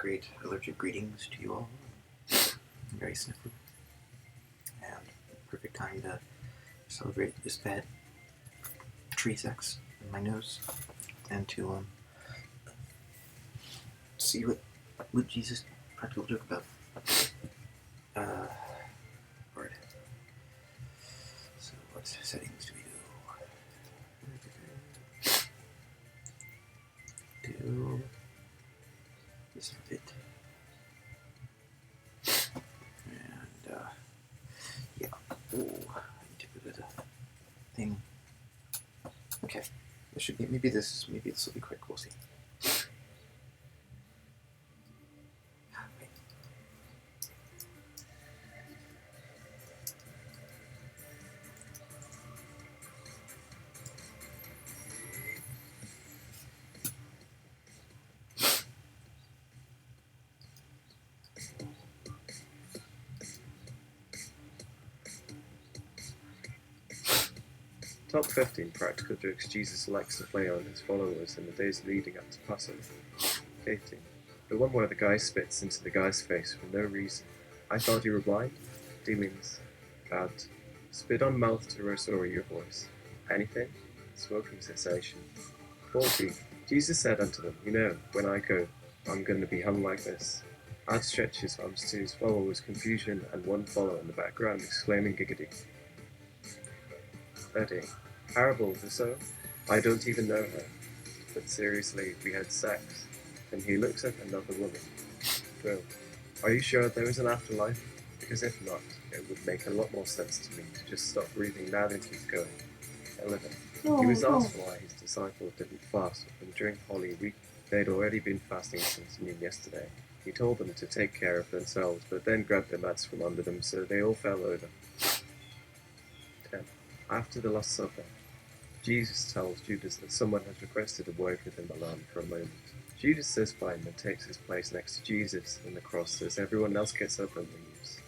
great allergic greetings to you all. I'm very sniffly, and perfect time to celebrate this bad tree sex in my nose, and to see what Jesus practical joke about. Word. So what settings do we do? Do this bit. And yeah. Ooh, I need to put a thing. Okay. This should be maybe this will be quick, we'll see. Wait. Top 15 practical jokes Jesus likes to play on his followers in the days leading up to Passover. 15. The one where the guy spits into the guy's face for no reason. I thought you were blind? Demons. Bad. Spit on mouth to restore your voice. Anything? Smoking cessation. 14. Jesus said unto them, You know, when I go, I'm going to be hung like this. Outstretched his arms to his followers, confusion, and one follower in the background exclaiming giggity. 13. Parable of the sower? I don't even know her. But seriously, we had sex. And he looks at another woman. 12. Are you sure there is an afterlife? Because if not, it would make a lot more sense to me to just stop breathing now and keep going. 11. He was asked why his disciples didn't fast and drink Holy Week. They'd already been fasting since noon yesterday. He told them to take care of themselves, but then grabbed their mats from under them so they all fell over. 10. After the Last Supper, Jesus tells Judas that someone has requested a word with him alone for a moment. Judas says fine and takes his place next to Jesus in the cross as everyone else gets up and leaves.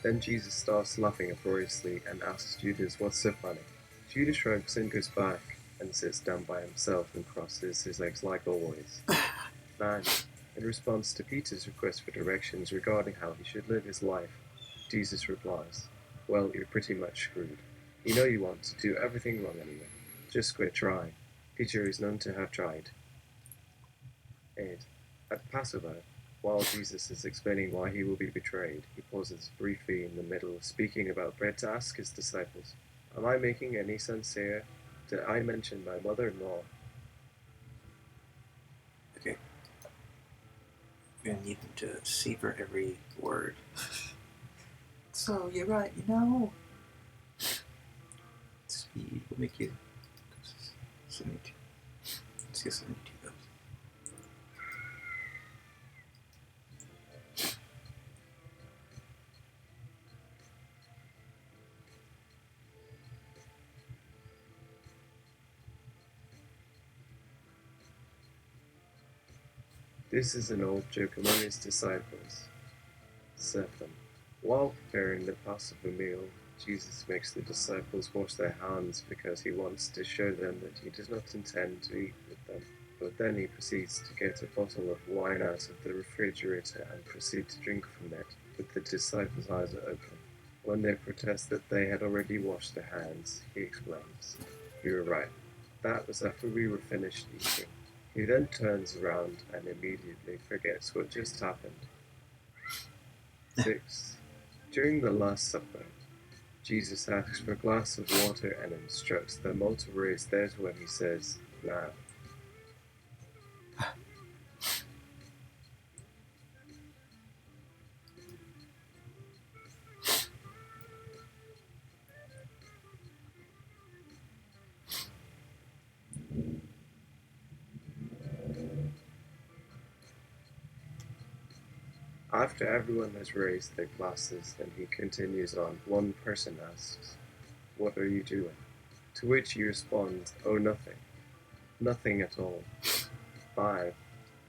Then Jesus starts laughing uproariously and asks Judas what's so funny. Judas shrugs and goes back and sits down by himself and crosses his legs like always. 9. In response to Peter's request for directions regarding how he should live his life, Jesus replies, Well, you're pretty much screwed. You know you want to do everything wrong anyway. Just quit trying. Peter is known to have tried. 8. At Passover, while Jesus is explaining why he will be betrayed, he pauses briefly in the middle of speaking about bread to ask his disciples, Am I making any sense here? Did I mention my mother-in-law? Okay. You're gonna need to savor every word. So, you're right, you know. Speed will make you 72. Let's get 72 goes. This is an old joke among his disciples. 7. While preparing the Passover meal, Jesus makes the disciples wash their hands because he wants to show them that he does not intend to eat with them. But then he proceeds to get a bottle of wine out of the refrigerator and proceed to drink from it, with the disciples' eyes open. When they protest that they had already washed their hands, he explains, You were right. That was after we were finished eating. He then turns around and immediately forgets what just happened. 6. During the Last Supper, Jesus asks for a glass of water and instructs them all to raise theirs when he says, Now. After everyone has raised their glasses, then he continues on. One person asks, What are you doing? To which he responds, Oh, nothing. Nothing at all. 5.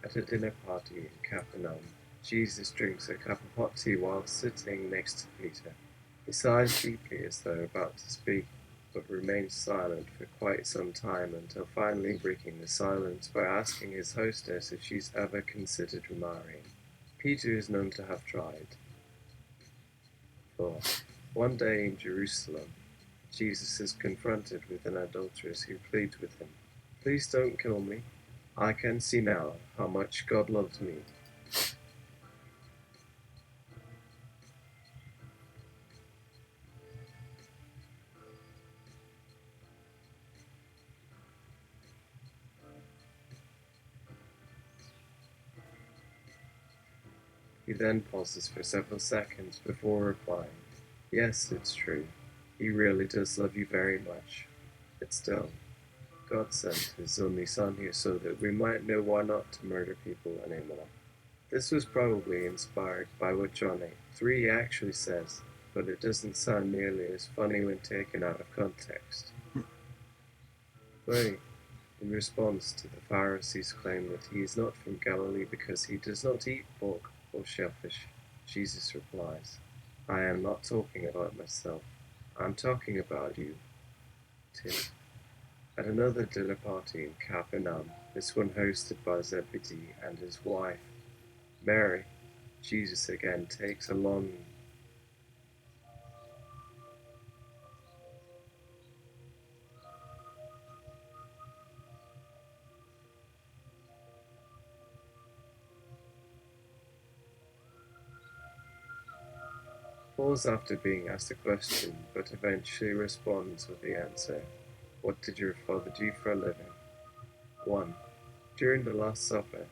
At a dinner party in Capernaum, Jesus drinks a cup of hot tea while sitting next to Peter. He sighs deeply as though about to speak, but remains silent for quite some time until finally breaking the silence by asking his hostess if she's ever considered remarrying. Peter is known to have tried. For one day in Jerusalem, Jesus is confronted with an adulteress who pleads with him, "Please don't kill me. I can see now how much God loves me." He then pauses for several seconds before replying, "Yes, it's true. He really does love you very much. But still, God sent His only Son here so that we might know why not to murder people anymore." This was probably inspired by what John 8:3 actually says, but it doesn't sound nearly as funny when taken out of context. 20. In response to the Pharisees' claim that he is not from Galilee because he does not eat pork or shellfish, Jesus replies, "I am not talking about myself. I'm talking about you." 2. At another dinner party in Capernaum, this one hosted by Zebedee and his wife, Mary, Jesus again takes a long pause after being asked a question, but eventually responds with the answer, "What did your father do for a living?" 1. During the Last Supper,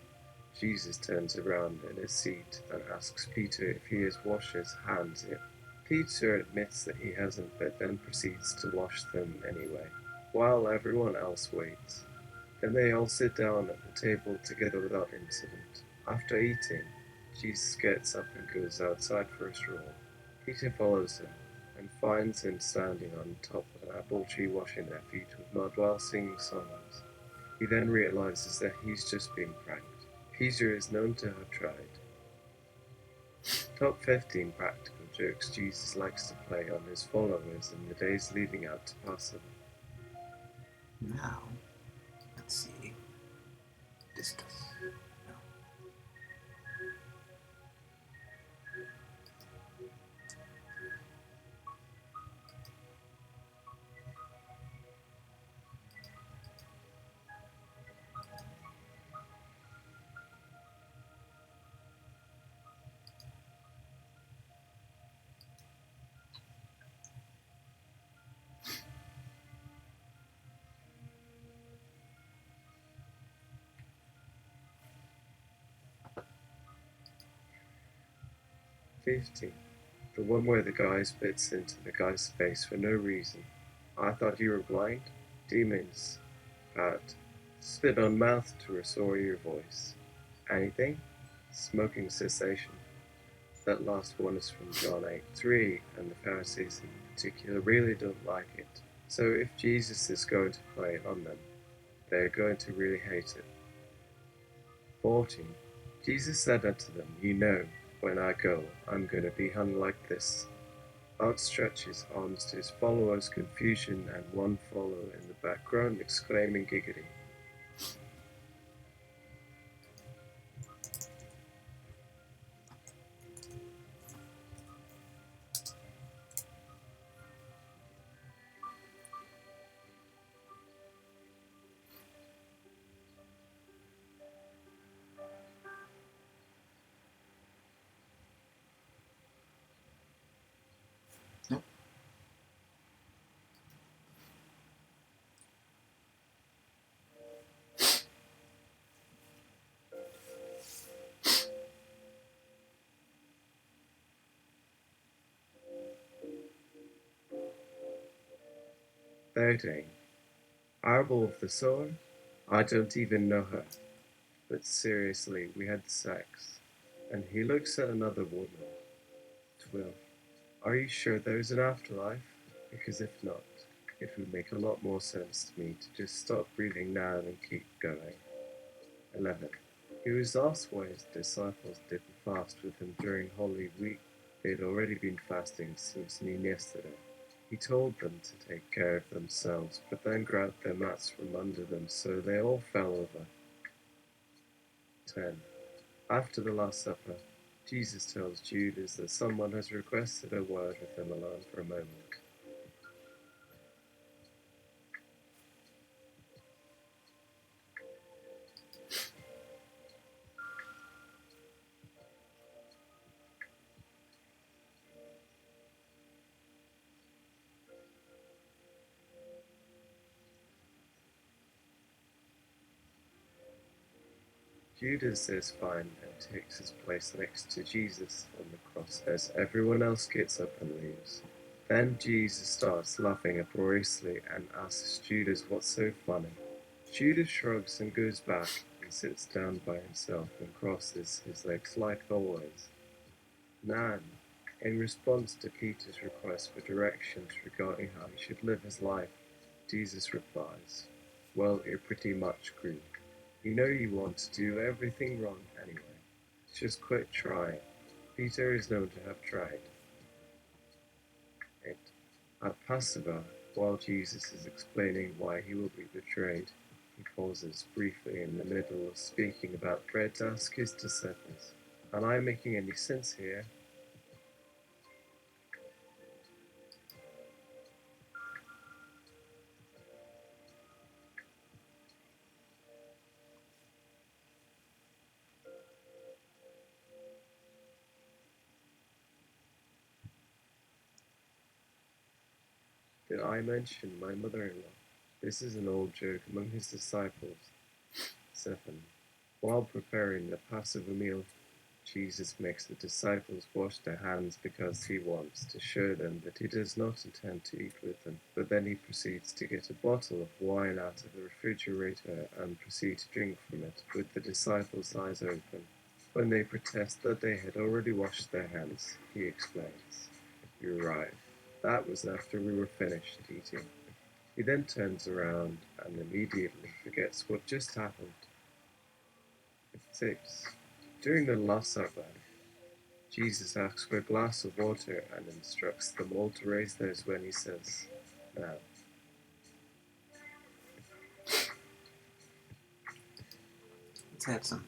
Jesus turns around in his seat and asks Peter if he has washed his hands yet. Peter admits that he hasn't, but then proceeds to wash them anyway, while everyone else waits. Then they all sit down at the table together without incident. After eating, Jesus gets up and goes outside for a stroll. Peter follows him and finds him standing on top of an apple tree washing their feet with mud while singing songs. He then realizes that he's just being pranked. Peter is known to have tried. Top 15 practical jokes Jesus likes to play on his followers in the days leading up to Passover. Now, let's see. Discuss. No. '15. The one where the guy spits into the guy's face for no reason. "I thought you were blind." Demons. Bad. Spit on mouth to restore your voice. Anything? Smoking cessation. That last one is from John 8:3, and the Pharisees in particular really don't like it. So if Jesus is going to play it on them, they're going to really hate it. 14. Jesus said unto them, "You know, when I go, I'm going to be hung like this." Outstretches arms to his followers' confusion, and one follower in the background exclaiming giggity. Nope. Parable of the sower? I don't even know her. But seriously, we had sex. And he looks at another woman. 12. Are you sure there's an afterlife? Because if not, it would make a lot more sense to me to just stop breathing now and keep going. 11. He was asked why his disciples didn't fast with him during Holy Week. They had already been fasting since noon yesterday. He told them to take care of themselves, but then grabbed their mats from under them, so they all fell over. 10. After the Last Supper, Jesus tells Judas that someone has requested a word with him alone for a moment. Judas is fine and takes his place next to Jesus on the cross as everyone else gets up and leaves. Then Jesus starts laughing uproariously and asks Judas what's so funny. Judas shrugs and goes back and sits down by himself and crosses his legs like always. 9. In response to Peter's request for directions regarding how he should live his life, Jesus replies, "Well, you're pretty much screwed. You know you want to do everything wrong anyway. Just quit trying." Peter is known to have tried. 8. At Passover, while Jesus is explaining why he will be betrayed, he pauses briefly in the middle of speaking about bread to ask his disciples, "Am I making any sense here?" Did I mention my mother-in-law? This is an old joke among his disciples. 7. While preparing the Passover meal, Jesus makes the disciples wash their hands because he wants to show them that he does not intend to eat with them, but then he proceeds to get a bottle of wine out of the refrigerator and proceed to drink from it, with the disciples' eyes open. When they protest that they had already washed their hands, he explains, "You're right. That was after we were finished eating." He then turns around and immediately forgets what just happened. 6. During the Last Supper, Jesus asks for a glass of water and instructs them all to raise theirs when he says, "Now." Let's add some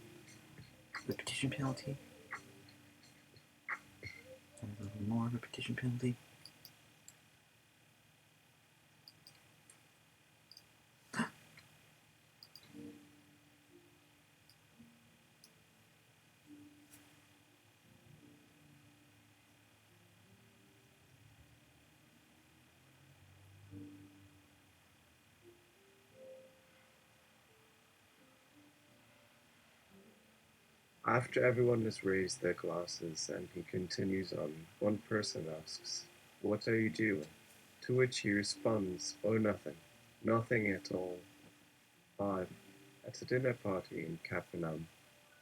repetition penalty. And a little more repetition penalty. After everyone has raised their glasses and he continues on, one person asks, "What are you doing?" To which he responds, "Oh, nothing. Nothing at all." 5. At a dinner party in Capernaum,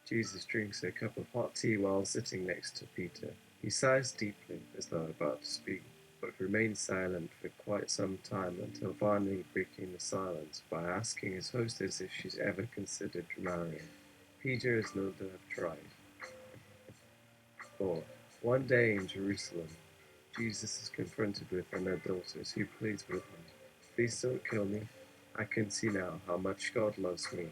Jesus drinks a cup of hot tea while sitting next to Peter. He sighs deeply as though about to speak, but remains silent for quite some time until finally breaking the silence by asking his hostess if she's ever considered marrying. Peter is known to have tried. 4. One day in Jerusalem, Jesus is confronted with an adulteress who pleads with him, "Please don't kill me. I can see now how much God loves me."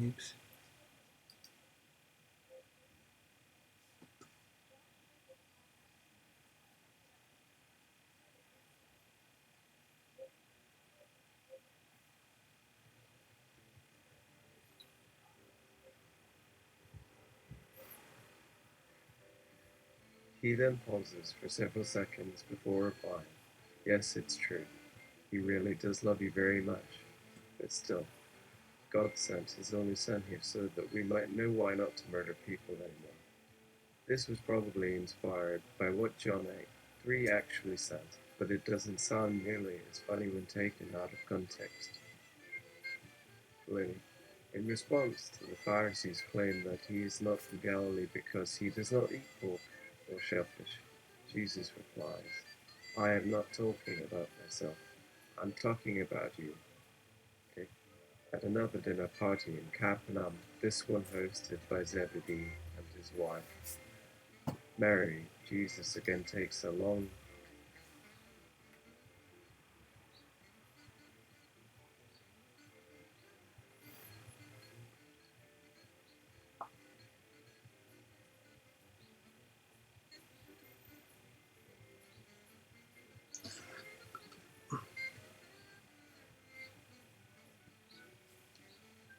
Oops. He then pauses for several seconds before replying, "Yes, it's true. He really does love you very much. But still, God sent his only son here so that we might know why not to murder people anymore." This was probably inspired by what John 8:3 actually said, but it doesn't sound nearly as funny when taken out of context. Lily, in response to the Pharisees' claim that he is not from Galilee because he does not eat pork or shellfish, Jesus replies, "I am not talking about myself. I'm talking about you." Okay. At another dinner party in Capernaum, this one hosted by Zebedee and his wife, Mary, Jesus again takes a long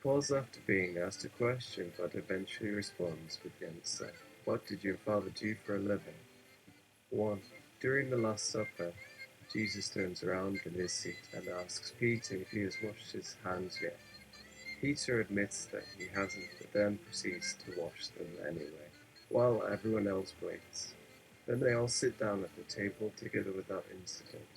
pause after being asked a question, but eventually responds with the answer, "What did your father do for a living?" 1. During the Last Supper, Jesus turns around in his seat and asks Peter if he has washed his hands yet. Peter admits that he hasn't, but then proceeds to wash them anyway, while everyone else waits. Then they all sit down at the table together without incident.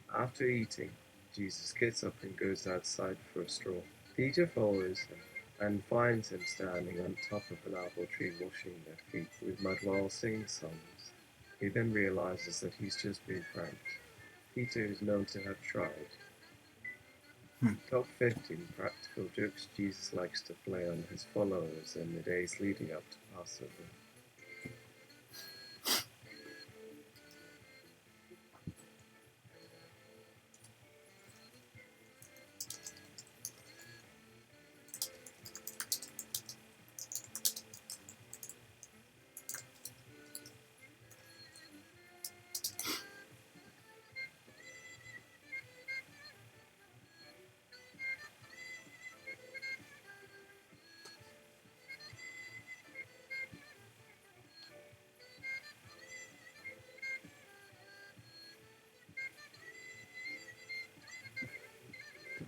After eating, Jesus gets up and goes outside for a stroll. Peter follows him and finds him standing on top of an apple tree washing their feet with mud while singing songs. He then realizes that he's just been pranked. Peter is known to have tried. Top 15 practical jokes Jesus likes to play on his followers in the days leading up to Passover.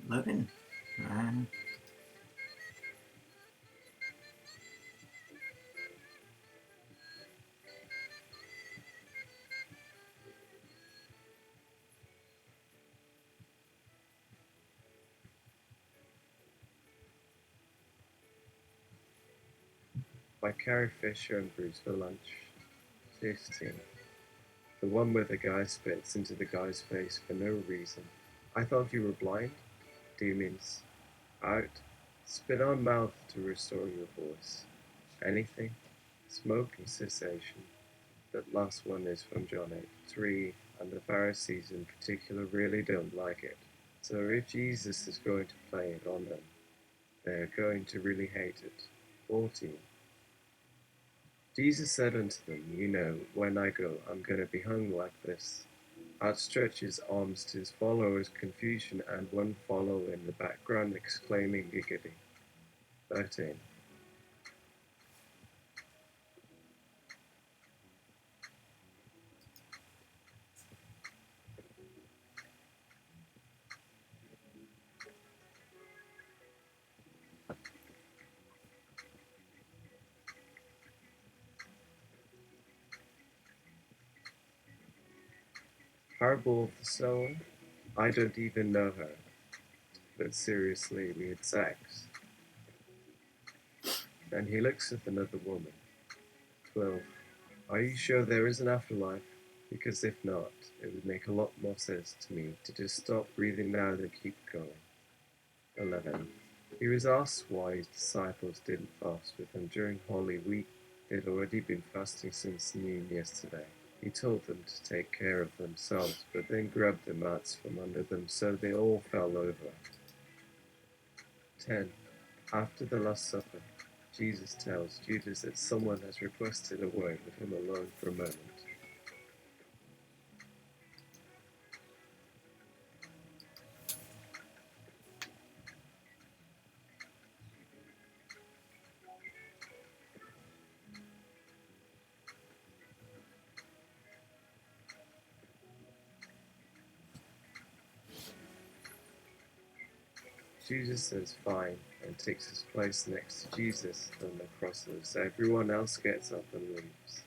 Loading. By Carrie Fisher and Bruce for lunch. 15. The one where the guy spits into the guy's face for no reason. "I thought you were blind." Demons. Out. Spit on mouth to restore your voice. Anything. Smoke and cessation. That last one is from John 8:3, and the Pharisees in particular really don't like it. So if Jesus is going to play it on them, they're going to really hate it. 14. Jesus said unto them, "You know, when I go, I'm going to be hung like this." Outstretches arms to his followers' confusion, and one follower in the background exclaiming giggity. 13. Parable of the sower. I don't even know her, but seriously, we had sex. Then he looks at another woman. 12. Are you sure there is an afterlife? Because if not, it would make a lot more sense to me to just stop breathing now and keep going. 11. He was asked why his disciples didn't fast with him during Holy Week. They'd already been fasting since noon yesterday. He told them to take care of themselves, but then grabbed the mats from under them so they all fell over. 10. After the Last Supper, Jesus tells Judas that someone has requested a word with him alone for a moment. Judas says fine and takes his place next to Jesus on the cross as everyone else gets up and leaves.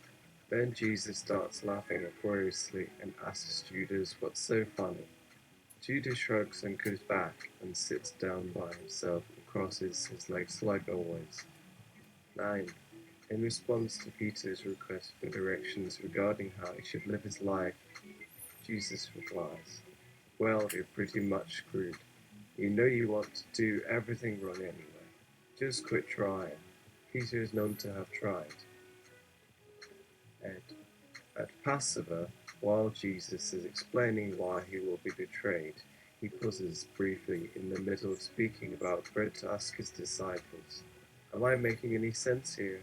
Then Jesus starts laughing uproariously and asks Judas what's so funny. Judas shrugs and goes back and sits down by himself and crosses his legs like always. 9. In response to Peter's request for directions regarding how he should live his life, Jesus replies, "Well, you're pretty much screwed. You know you want to do everything wrong anyway. Just quit trying." Peter is known to have tried. And at Passover, while Jesus is explaining why he will be betrayed, he pauses briefly in the middle of speaking about bread to ask his disciples, "Am I making any sense here?"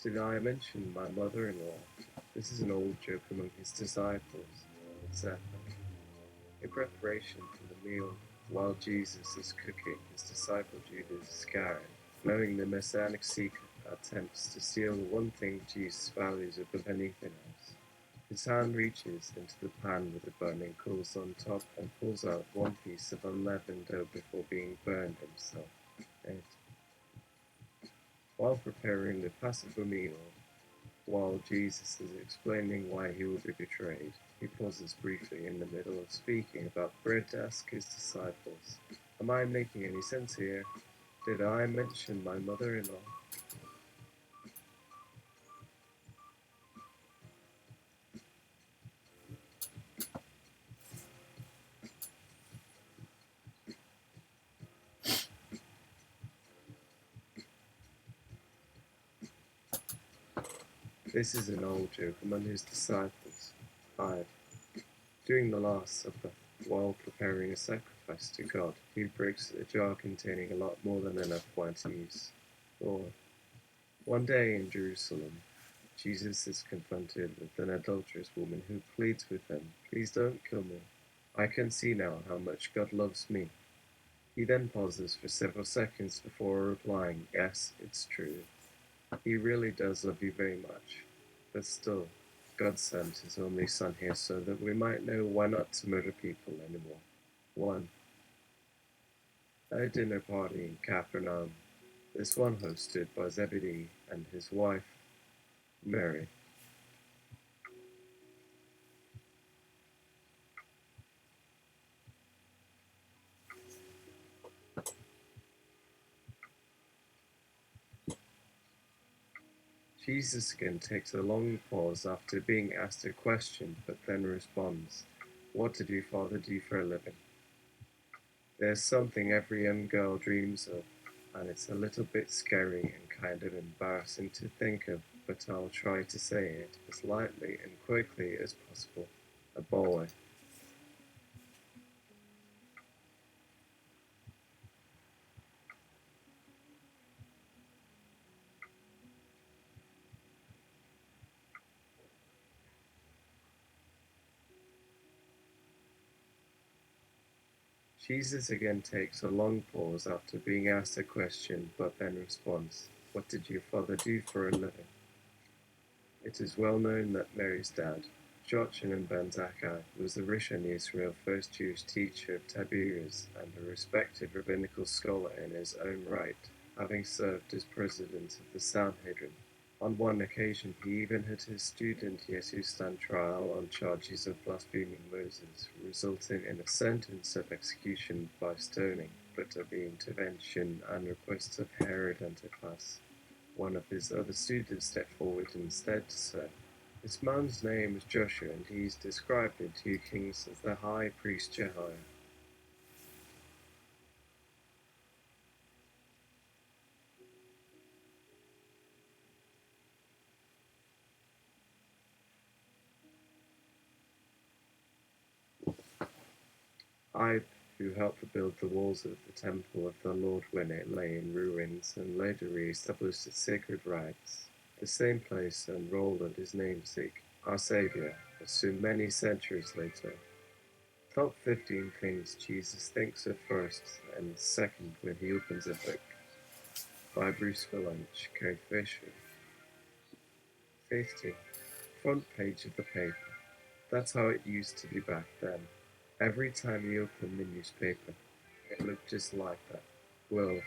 Did I mention my mother-in-law? This is an old joke among his disciples, etc. In preparation for the meal, while Jesus is cooking, his disciple Judas Iscariot, knowing the messianic seeker, attempts to steal the one thing Jesus values above anything else. His hand reaches into the pan with the burning coals on top and pulls out one piece of unleavened dough before being burned himself. 8. While preparing the Passover meal, while Jesus is explaining why he will be betrayed, he pauses briefly in the middle of speaking about bread to ask his disciples, "Am I making any sense here? Did I mention my mother-in-law?" This is an old joke among his disciples. 5. During the Last Supper, while preparing a sacrifice to God, he breaks a jar containing a lot more than enough wine to use. 4. One day in Jerusalem, Jesus is confronted with an adulterous woman who pleads with him, "Please don't kill me. I can see now how much God loves me." He then pauses for several seconds before replying, "Yes, it's true. He really does love you very much. But still, God sent his only son here so that we might know why not to murder people anymore." 1. At a dinner party in Capernaum, this one hosted by Zebedee and his wife, Mary. Jesus again takes a long pause after being asked a question, but then responds, "What did your father do for a living?" There's something every young girl dreams of, and it's a little bit scary and kind of embarrassing to think of, but I'll try to say it as lightly and quickly as possible. A boy. Jesus again takes a long pause after being asked a question, but then responds, "What did your father do for a living?" It is well known that Mary's dad, Joachim ben Zakkai, was the Rishon Israel first Jewish teacher of Tiberias and a respected rabbinical scholar in his own right, having served as president of the Sanhedrin. On one occasion, he even had his student Jesus stand trial on charges of blaspheming Moses, resulting in a sentence of execution by stoning, but at the intervention and request of Herod Antipas, one of his other students stepped forward instead to say, "This man's name is Joshua, and he is described in 2 Kings as the high priest Jehiah." I, who helped build the walls of the temple of the Lord when it lay in ruins, and later re-established its sacred rites, the same place enrolled his namesake, our Saviour, as soon many centuries later. Top 15 things Jesus thinks of first and second when he opens a book, by Bruce Valanche, Carrie Fisher. 15. Front page of the paper. That's how it used to be back then. Every time you opened the newspaper, it looked just like that. Well,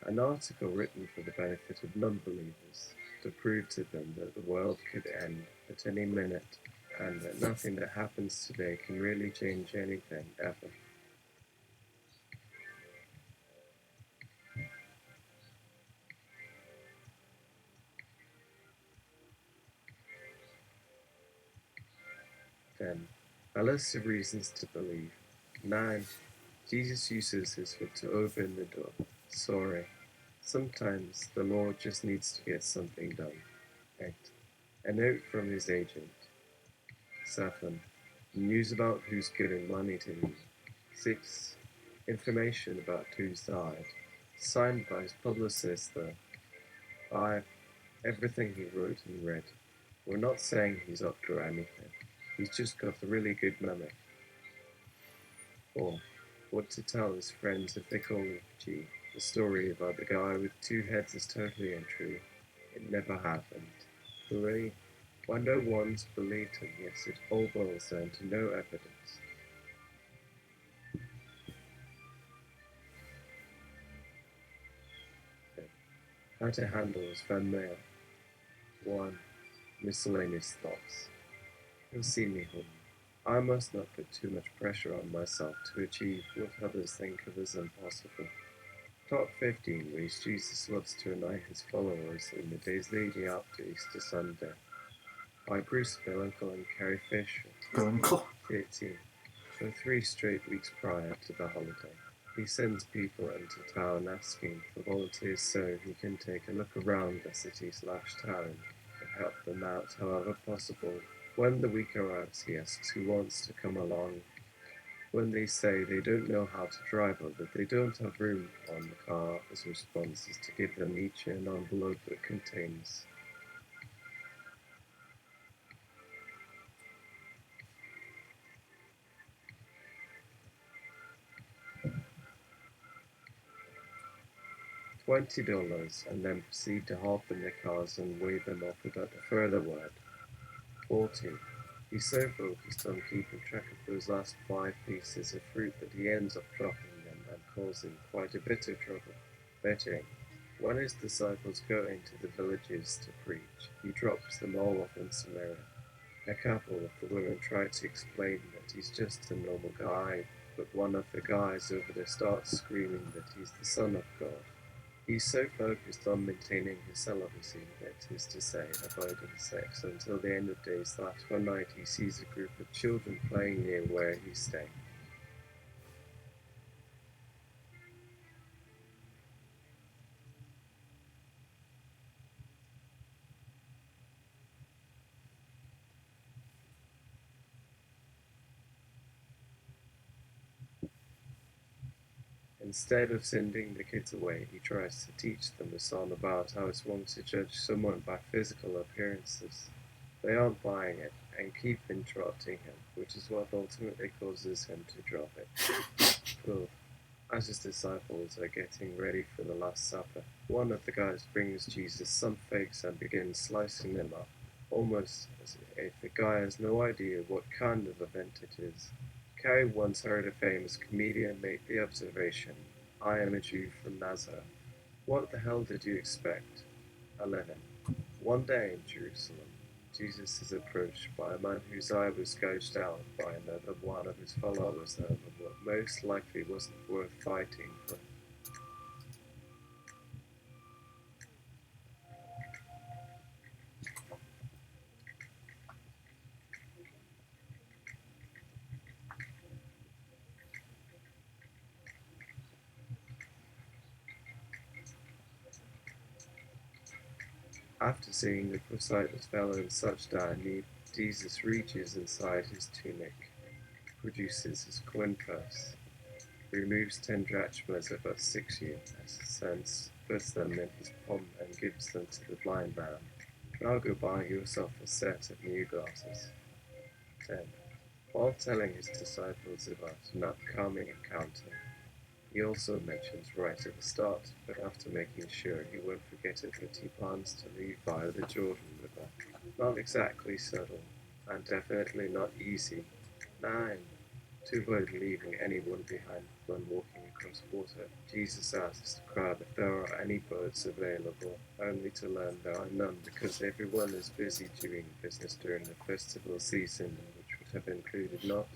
an article written for the benefit of non-believers, to prove to them that the world could end at any minute, and that nothing that happens today can really change anything, ever. Then, a list of reasons to believe. 9. Jesus uses his foot to open the door. Sorry. Sometimes the Lord just needs to get something done. 8. A note from his agent. 7. News about who's giving money to whom. 6. Information about who's died. Signed by his publicist, though. 5. Everything he wrote and read. We're not saying he's up to anything. He's just got a really good memory. 4. What to tell his friends if they call G. The story about the guy with 2 heads is totally untrue. It never happened. 3. When no one's believed him, yes, it all boils down to no evidence. Okay. How to handle his fan mail. 1. Miscellaneous thoughts. He'll see me home. I must not put too much pressure on myself to achieve what others think of as impossible. Top 15 ways Jesus loves to annoy his followers in the days leading up to Easter Sunday, by Bruce Valanche and Carrie Fisher. Valanche. 18. For 3 straight weeks prior to the holiday, he sends people into town asking for volunteers so he can take a look around the city/town and help them out however possible. When the week arrives, he asks who wants to come along. When they say they don't know how to drive or that they don't have room on the car, his response is to give them each an envelope that contains $20 and then proceed to hop in their cars and wave them off without a further word. 14. He's so focused on keeping track of those last 5 pieces of fruit that he ends up dropping them and causing quite a bit of trouble. 13. When his disciples go into the villages to preach, he drops them all off in Samaria. A couple of the women try to explain that he's just a normal guy, but one of the guys over there starts screaming that he's the Son of God. He's so focused on maintaining his celibacy, that is to say, avoiding sex, until the end of days that one night he sees a group of children playing near where he's staying. Instead of sending the kids away, he tries to teach them a song about how it's wrong to judge someone by physical appearances. They aren't buying it, and keep interrupting him, which is what ultimately causes him to drop it. 12. As his disciples are getting ready for the Last Supper, one of the guys brings Jesus some figs and begins slicing them up, almost as if the guy has no idea what kind of event it is. Carrie once heard a famous comedian make the observation, "I am a Jew from Nazareth. What the hell did you expect?" 11. One day in Jerusalem, Jesus is approached by a man whose eye was gouged out by another one of his followers over what most likely wasn't worth fighting for. After seeing the disciples fell in such dire need, Jesus reaches inside his tunic, produces his coin purse, removes 10 drachmas, about 6 US cents, puts them in his palm and gives them to the blind man. Now go buy yourself a set of new glasses. 10. While telling his disciples about an upcoming encounter, he also mentions right at the start, but after making sure he won't forget it, that he plans to leave via the Jordan River. Not exactly subtle, and definitely not easy. 9. To avoid leaving anyone behind when walking across water, Jesus asks the crowd if there are any boats available, only to learn there are none because everyone is busy doing business during the festival season, which would have included not.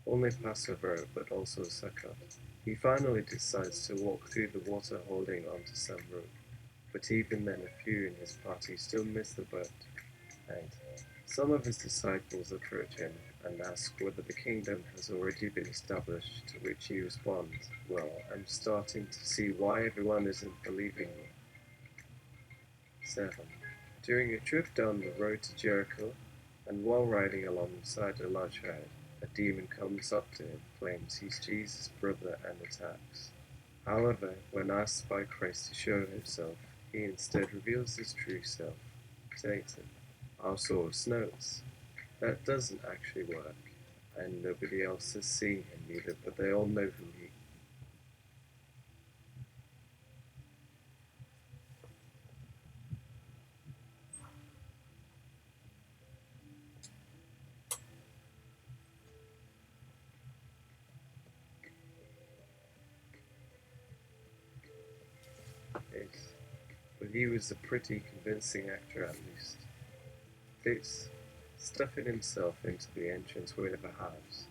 Only Passover, but also Sukkot. He finally decides to walk through the water holding onto some rope, but even then a few in his party still miss the boat, and some of his disciples approach him and ask whether the kingdom has already been established, to which he responds, "Well, I'm starting to see why everyone isn't believing me." 7. During a trip down the road to Jericho, and while riding alongside a large herd, a demon comes up to him, claims he's Jesus' brother, and attacks. However, when asked by Christ to show himself, he instead reveals his true self, Satan. Our source notes that doesn't actually work, and nobody else has seen him either, but they all know who he is. But he was a pretty convincing actor at least. This, stuffing himself into the entranceway of a house,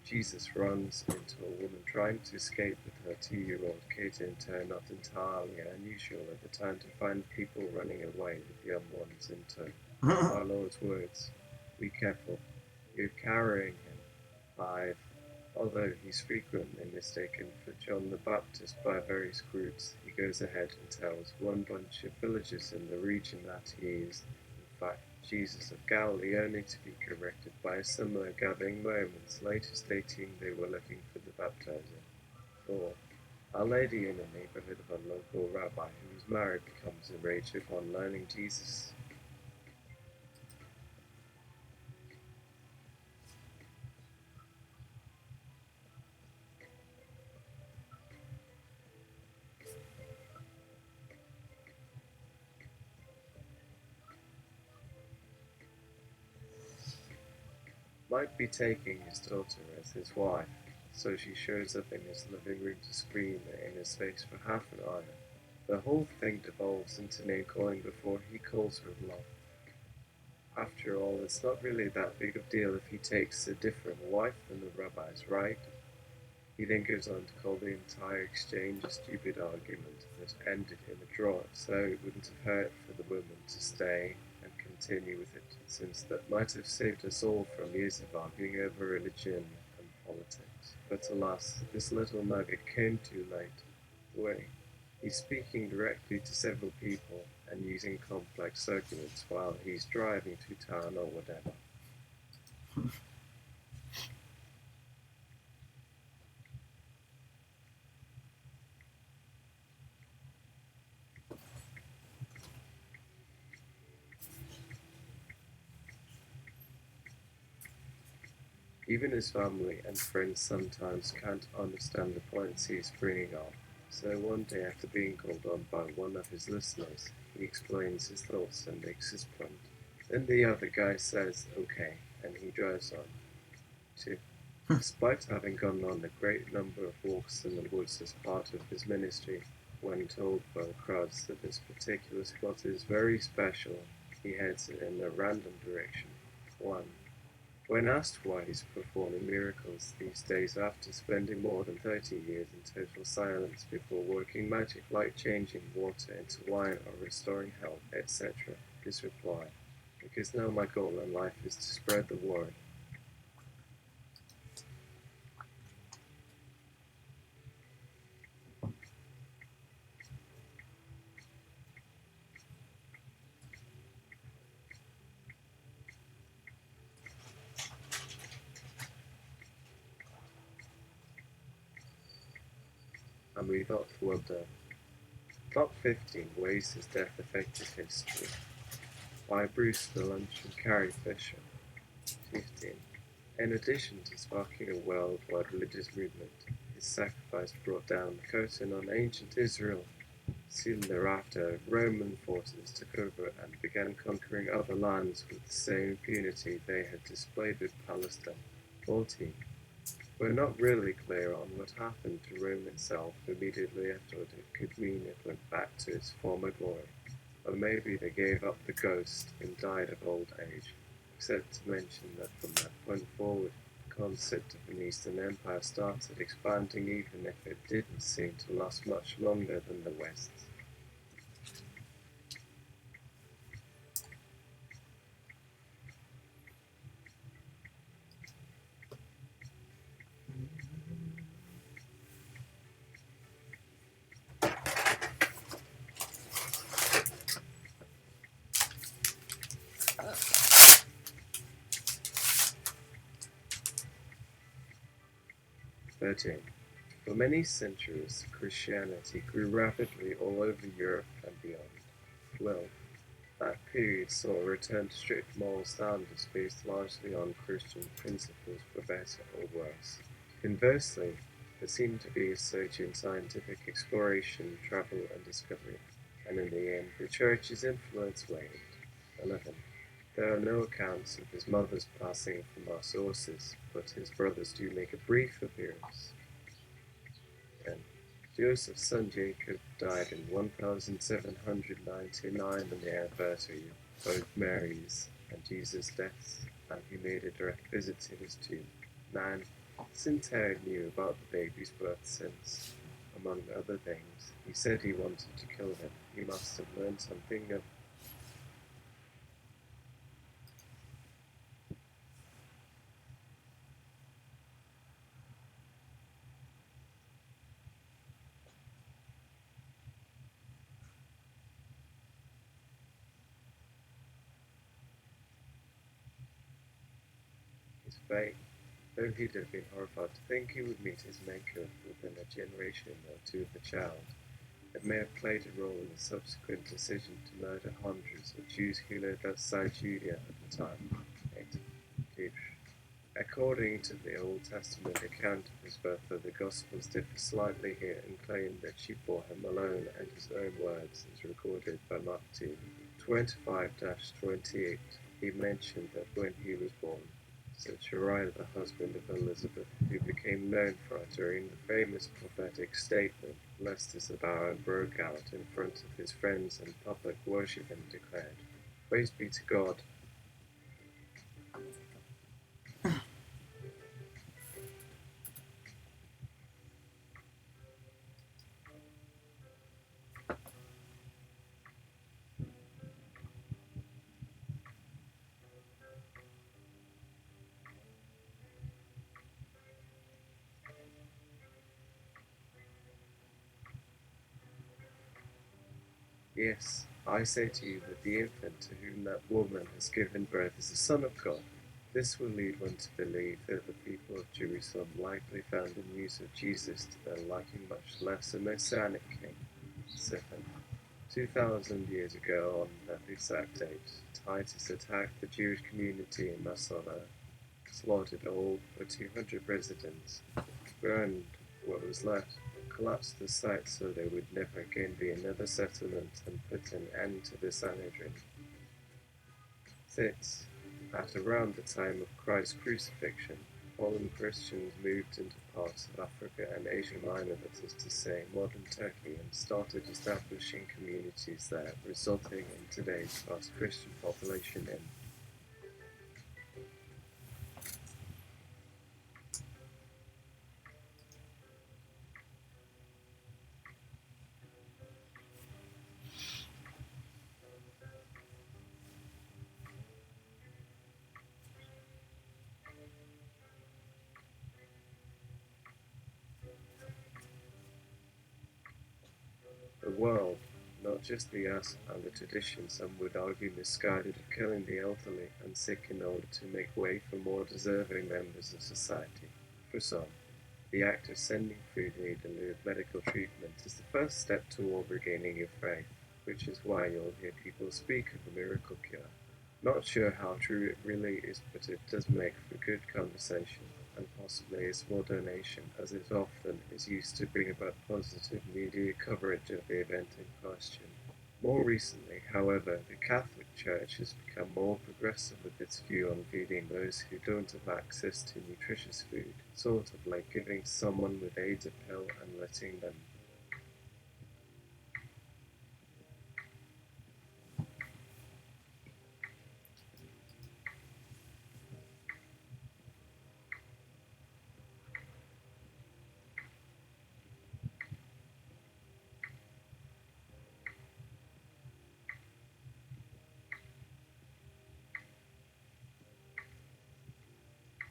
Jesus runs into a woman trying to escape with her 2-year-old kid, in turn not entirely unusual at the time to find people running away with young ones in tow. Our Lord's words, "Be careful, you're carrying him." 5. Although he's frequently mistaken for John the Baptist by various groups, he goes ahead and tells one bunch of villagers in the region that he is, in fact, Jesus of Galilee, only to be corrected by a similar gathering moments later stating they were looking for the baptizer. 4. Our Lady in the neighborhood of a local rabbi who was married becomes enraged upon learning Jesus might be taking his daughter as his wife, so she shows up in his living room to scream in his face for half an hour. The whole thing devolves into name calling before he calls her love. After all, it's not really that big of a deal if he takes a different wife than the rabbis, right? He then goes on to call the entire exchange a stupid argument that ended in a draw, so it wouldn't have hurt for the woman to stay and continue with it, since that might have saved us all from years of arguing over religion and politics. But alas, this little nugget came too late. Wait, he's speaking directly to several people and using complex arguments while he's driving to town or whatever. Even his family and friends sometimes can't understand the points he's bringing up, so one day after being called on by one of his listeners, he explains his thoughts and makes his point. Then the other guy says, okay, and he drives on. 2. Despite having gone on a great number of walks in the woods as part of his ministry, when told by the crowds that this particular spot is very special, he heads in a random direction. 1. When asked why he's performing miracles these days after spending more than 30 years in total silence before working magic like changing water into wine or restoring health, etc., his reply, because now my goal in life is to spread the word. And we thought, well done. Top 15 Ways His Death Affected History by Bruce DeLunch and Carrie Fisher. 15. In addition to sparking a worldwide religious movement, his sacrifice brought down the curtain on ancient Israel. Soon thereafter, Roman forces took over and began conquering other lands with the same impunity they had displayed with Palestine. 14. We're not really clear on what happened to Rome itself immediately afterward. It could mean it went back to its former glory, or maybe they gave up the ghost and died of old age, except to mention that from that point forward, the concept of an Eastern Empire started expanding even if it didn't seem to last much longer than the West's. For many centuries, Christianity grew rapidly all over Europe and beyond. 12. That period saw a return to strict moral standards based largely on Christian principles for better or worse. Conversely, there seemed to be a surge in scientific exploration, travel, and discovery, and in the end, the Church's influence waned. 11. There are no accounts of his mother's passing from our sources, but his brothers do make a brief appearance. 10. Joseph's son Jacob died in 1799 on the anniversary of both Mary's and Jesus' deaths, and he made a direct visit to his tomb. 9. Since Herod knew about the baby's birth since, among other things, he said he wanted to kill him. He must have learned something of his fate, though he'd have been horrified to think he would meet his maker within a generation or two of the child. It may have played a role in the subsequent decision to murder hundreds of Jews who lived outside Judea at the time. 8. Jewish. According to the Old Testament account of his birth, the Gospels differ slightly here and claim that she bore him alone, and his own words, as recorded by Mark 2. 25-28, he mentioned that when he was born, Zechariah, the husband of Elizabeth, who became known for uttering the famous prophetic statement, lest his Isabella broke out in front of his friends and public worship and declared, "Praise be to God." Yes, I say to you that the infant to whom that woman has given birth is the Son of God. This will lead one to believe that the people of Jerusalem likely found the news of Jesus to their liking much less a messianic king. 7. 2,000 years ago, on that exact date, Titus attacked the Jewish community in Masada, slaughtered all but 200 residents, burned what was left, collapsed the site so there would never again be another settlement, and put an end to the Sanhedrin. it's at around the time of Christ's crucifixion, Poland Christians moved into parts of Africa and Asia Minor, that is to say, modern Turkey, and started establishing communities there, resulting in today's vast Christian population in the world, not just the us and the tradition some would argue misguided of killing the elderly and sick in order to make way for more deserving members of society. For some, the act of sending food aid in lieu of medical treatment is the first step toward regaining your faith, which is why you'll hear people speak of a miracle cure. Not sure how true it really is, but it does make for good conversation, and possibly a small donation, as it often is used to bring about positive media coverage of the event in question. More recently, however, the Catholic Church has become more progressive with its view on feeding those who don't have access to nutritious food, sort of like giving someone with AIDS a pill and letting them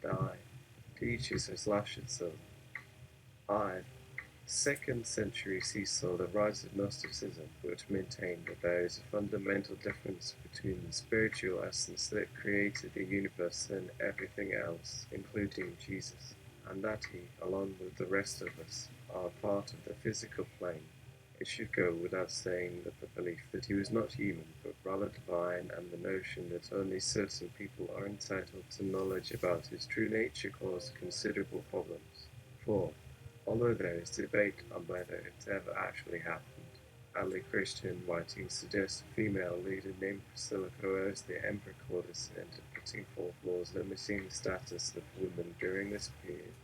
die. Teaches has lashed itself. I, 2nd century Cecil, the rise of Gnosticism, would maintain that there is a fundamental difference between the spiritual essence that created the universe and everything else, including Jesus, and that he, along with the rest of us, are part of the physical plane. It should go without saying that the belief that he was not human, but rather divine, and the notion that only certain people are entitled to knowledge about his true nature cause considerable problems. For, although there is debate on whether it ever actually happened, early Christian writings suggest a female leader named Priscilla coerced the Emperor Claudius into putting forth laws limiting the status of women during this period.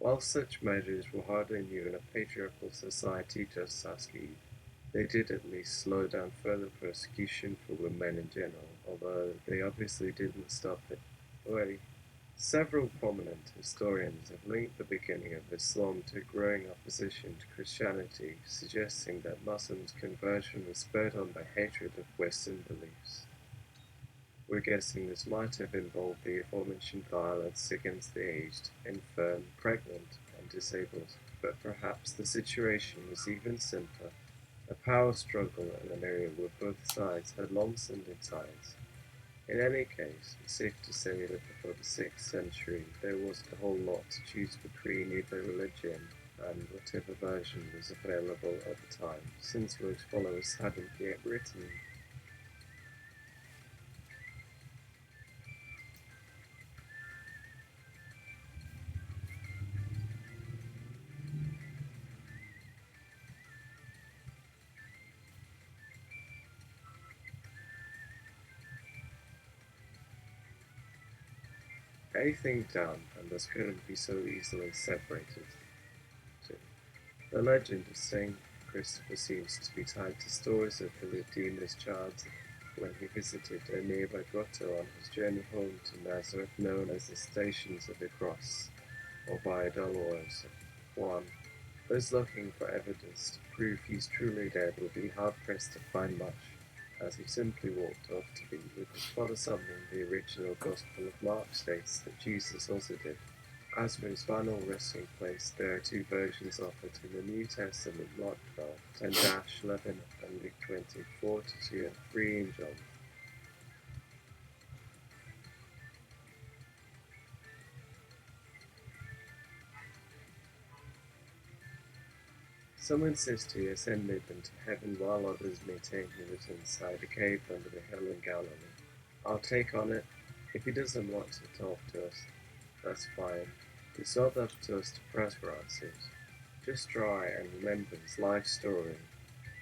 While such measures were hardly new in a patriarchal society just as Eve, they did at least slow down further persecution for women in general, although they obviously didn't stop it. Already, several prominent historians have linked the beginning of Islam to growing opposition to Christianity, suggesting that Muslims' conversion was spurred on by hatred of Western beliefs. We're guessing this might have involved the aforementioned violence against the aged, infirm, pregnant, and disabled, but perhaps the situation was even simpler, a power struggle in an area where both sides had long-standing ties. In any case, it's safe to say that before the 6th century there wasn't a whole lot to choose between either religion and whatever version was available at the time, since most followers hadn't yet written. Anything done, and thus couldn't be so easily separated. 2. The legend of Saint Christopher seems to be tied to stories of the Redeemer's childhood when he visited a nearby grotto on his journey home to Nazareth, known as the Stations of the Cross, or Via Dolorosa. 1. Those looking for evidence to prove he's truly dead will be hard-pressed to find much, as he simply walked off to be with his Father. Something the original Gospel of Mark states that Jesus also did. As for his final resting place, there are two versions offered in the New Testament: Mark 12, 10-11, and Luke 20, 42, and 3 in John. Some insist he ascended into heaven while others maintain he was inside a cave under the hill in Galilee. I'll take on it. If he doesn't want to talk to us, that's fine. It's not up to us to press for answers. Just try and remember his life story,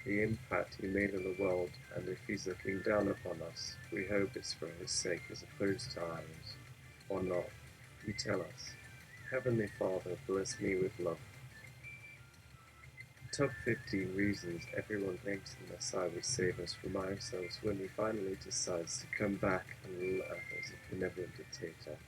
the impact he made on the world, and if he's looking down upon us, we hope it's for his sake as opposed to ours. Or not. You tell us. Heavenly Father, bless me with love. Top 15 reasons everyone thinks the Messiah would save us from ourselves when he finally decides to come back and rule Earth as a benevolent dictator.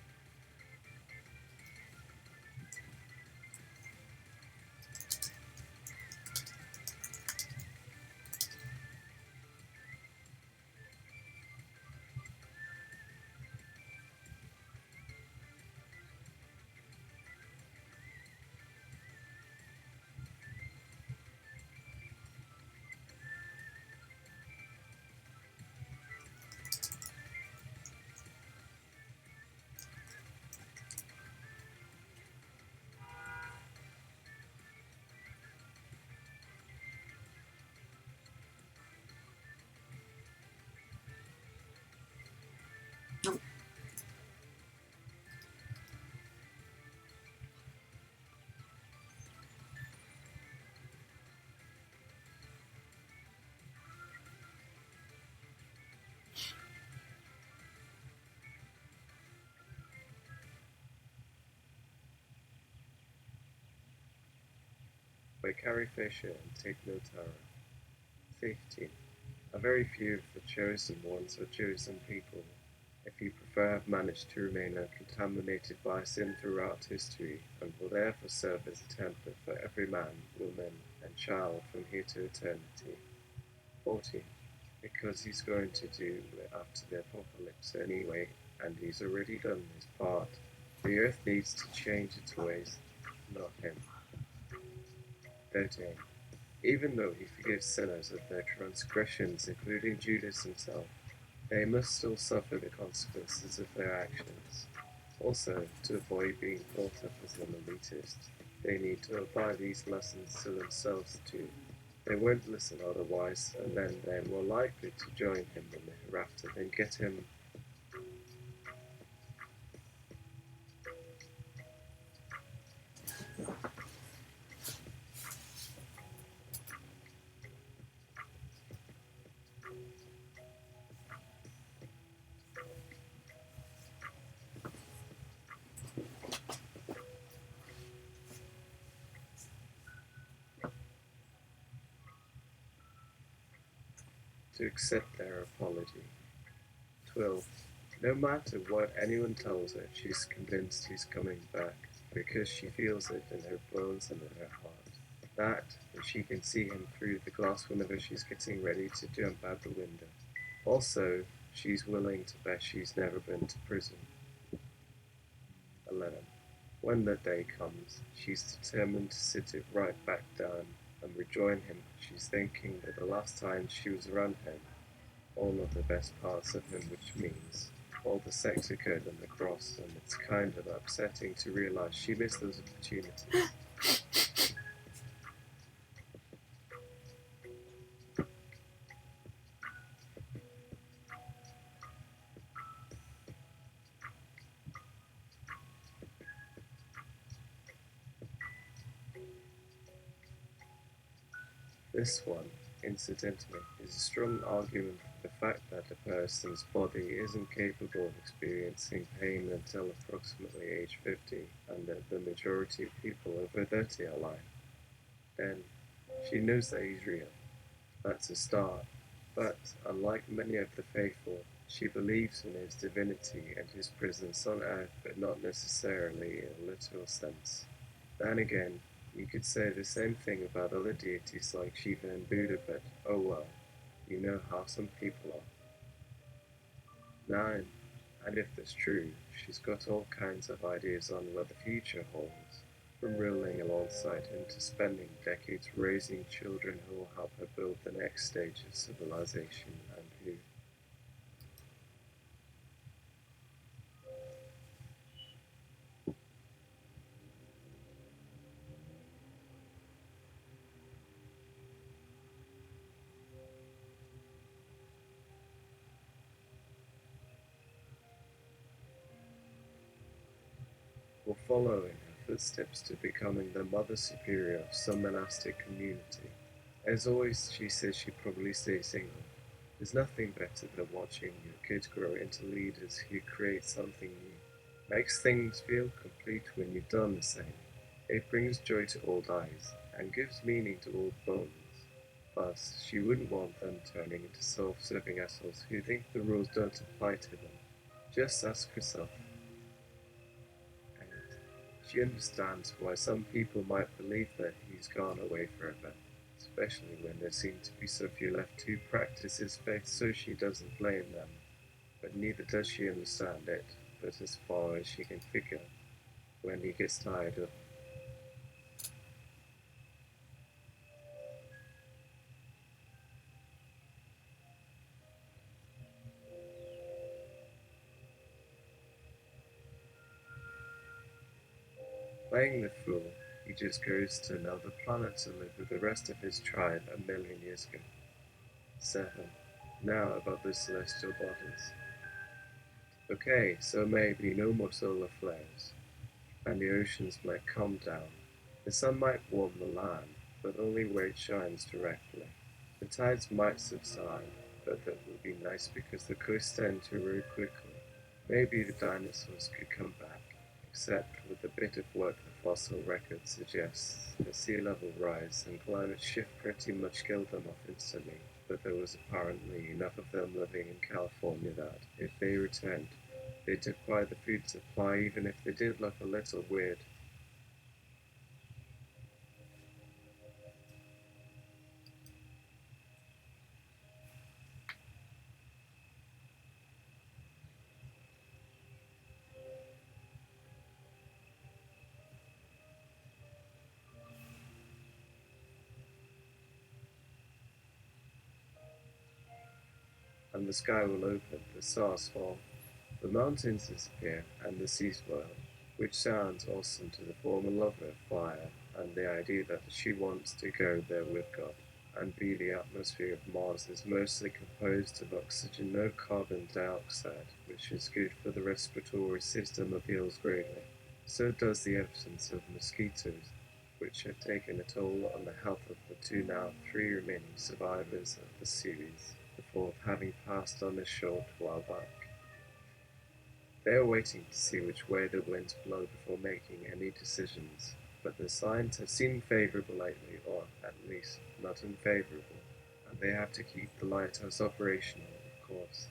By Carrie Fisher and Tate Notara. 15. A very few of the chosen ones or chosen people, if you prefer, have managed to remain uncontaminated by sin throughout history and will therefore serve as a template for every man, woman, and child from here to eternity. 14. Because he's going to do it after the apocalypse anyway, and he's already done his part. The earth needs to change its ways, not him. 13. Even though he forgives sinners of their transgressions, including Judas himself, they must still suffer the consequences of their actions. Also, to avoid being thought of as an elitist, they need to apply these lessons to themselves too. They won't listen otherwise, and then they're more likely to join him in the hereafter than get him. To accept their apology. 12. No matter what anyone tells her, she's convinced he's coming back, because she feels it in her bones and in her heart. That, and she can see him through the glass whenever she's getting ready to jump out the window. Also, she's willing to bet she's never been to prison. 11. When that day comes, she's determined to sit it right back down and rejoin him. She's thinking that the last time she was around him, all of the best parts of him, which means all the sex occurred on the cross, and it's kind of upsetting to realize she missed those opportunities. This one, incidentally, is a strong argument for the fact that a person's body isn't capable of experiencing pain until approximately age 50, and that the majority of people over 30 are lying. Then, she knows that he's real. That's a start. But, unlike many of the faithful, she believes in his divinity and his presence on earth, but not necessarily in a literal sense. Then again, you could say the same thing about other deities like Shiva and Buddha, but oh well, you know how some people are. 9. And if that's true, she's got all kinds of ideas on what the future holds, from ruling alongside him to spending decades raising children who will help her build the next stage of civilization, and who or follow in her footsteps to becoming the mother superior of some monastic community. As always, she says she'd probably stay single. There's nothing better than watching your kids grow into leaders who create something new. Makes things feel complete when you've done the same. It brings joy to old eyes and gives meaning to old bones. Plus, she wouldn't want them turning into self-serving assholes who think the rules don't apply to them. Just ask herself. And she understands why some people might believe that he's gone away forever, especially when there seem to be so few left who practice his faith, so she doesn't blame them. But neither does she understand it, but as far as she can figure, when he gets tired of playing the fool, he just goes to another planet to live with the rest of his tribe a million years ago. 7. Now about the celestial bodies. Okay, so maybe no more solar flares, and the oceans might calm down. The sun might warm the land, but only where it shines directly. The tides might subside, but that would be nice because the coasts tend to erode quickly. Maybe the dinosaurs could come back, except with a bit of work the fossil record suggests the sea level rise and climate shift pretty much killed them off instantly, but there was apparently enough of them living in California that, if they returned, they'd acquire the food supply even if they did look a little weird. And the sky will open, the stars fall, the mountains disappear, and the seas boil, which sounds awesome to the former lover of fire, and the idea that she wants to go there with God. And B, the atmosphere of Mars is mostly composed of oxygen, no carbon dioxide, which is good for the respiratory system, appeals greatly. So does the absence of mosquitoes, which have taken a toll on the health of the two now three remaining survivors of the series, the fourth having passed on a short while back. They are waiting to see which way the winds blow before making any decisions, but the signs have seemed favorable lately, or at least not unfavorable, and they have to keep the lighthouse operational, of course.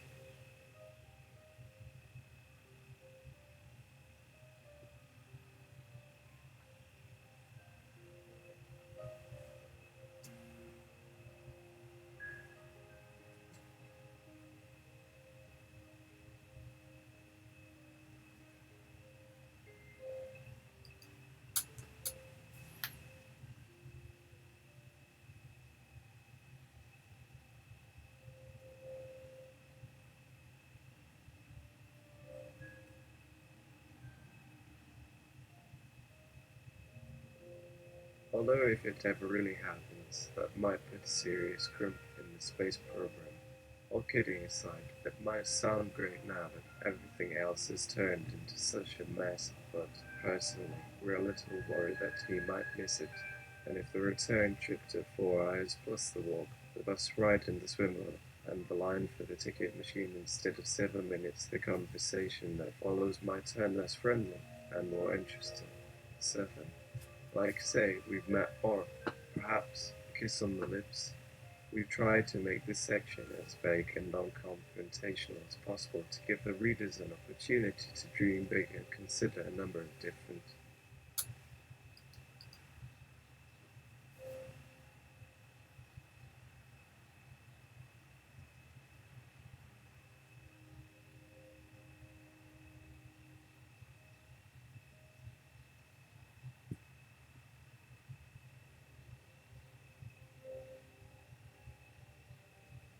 Although if it ever really happens, that might put a serious crimp in the space program. All kidding aside, it might sound great now that everything else has turned into such a mess, but personally, we're a little worried that he might miss it. And if the return trip to 4 hours plus the walk, the bus ride and the swimmer, and the line for the ticket machine instead of 7 minutes, the conversation that follows might turn less friendly and more interesting. 7. Like say, we've met, or perhaps a kiss on the lips. We've tried to make this section as vague and non-confrontational as possible to give the readers an opportunity to dream big and consider a number of different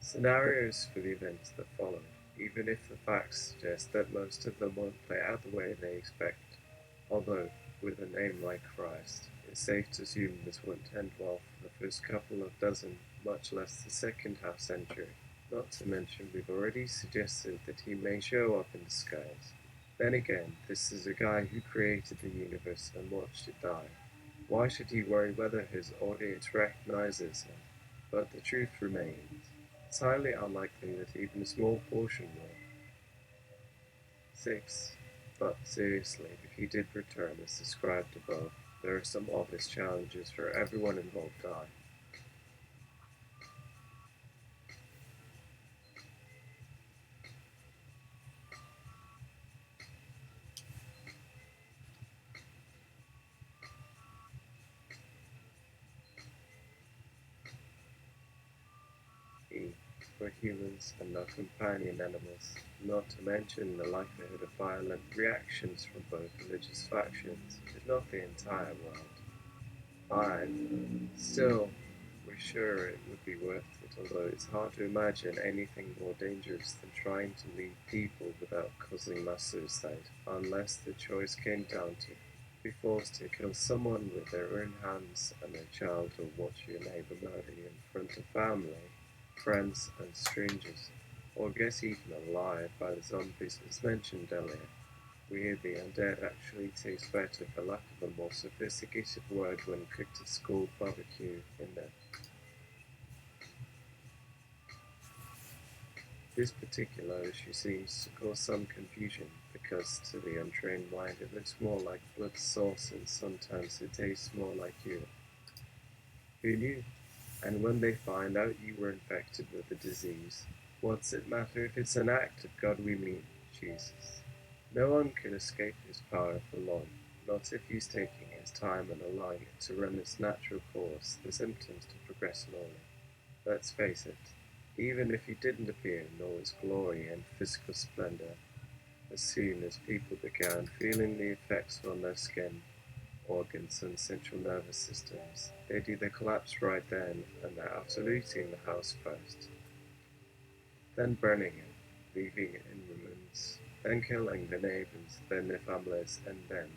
scenarios for the events that followed, even if the facts suggest that most of them won't play out the way they expect. Although, with a name like Christ, it's safe to assume this won't end well for the first couple of dozen, much less the second half century. Not to mention, we've already suggested that he may show up in disguise. Then again, this is a guy who created the universe and watched it die. Why should he worry whether his audience recognizes him? But the truth remains. It's highly unlikely that even a small portion will. 6. But seriously, if he did return as described above, there are some obvious challenges for everyone involved. E. For humans and not companion animals, not to mention the likelihood of violent reactions from both religious factions, if not the entire world. 5. Still, we're sure it would be worth it, although it's hard to imagine anything more dangerous than trying to lead people without causing mass suicide, unless the choice came down to be forced to kill someone with their own hands and their child, or watch your neighbor murder you in front of family, friends, and strangers, or get eaten alive by the zombies as mentioned earlier. Weirdly, undead actually tastes better, for lack of a more sophisticated word, when cooked at school barbecue in there. This particular issue seems to cause some confusion, because to the untrained mind it looks more like blood sauce and sometimes it tastes more like urine. Who knew? And when they find out you were infected with the disease, what's it matter if it's an act of God we mean, Jesus? No one can escape his power for long, not if he's taking his time and allowing it to run its natural course, the symptoms to progress slowly. Let's face it, even if he didn't appear in all his glory and physical splendor, as soon as people began feeling the effects on their skin, organs, and central nervous systems, they'd either collapse right then and there after looting the house first, then burning it, leaving it in ruins, then killing their neighbors, then their families, and then,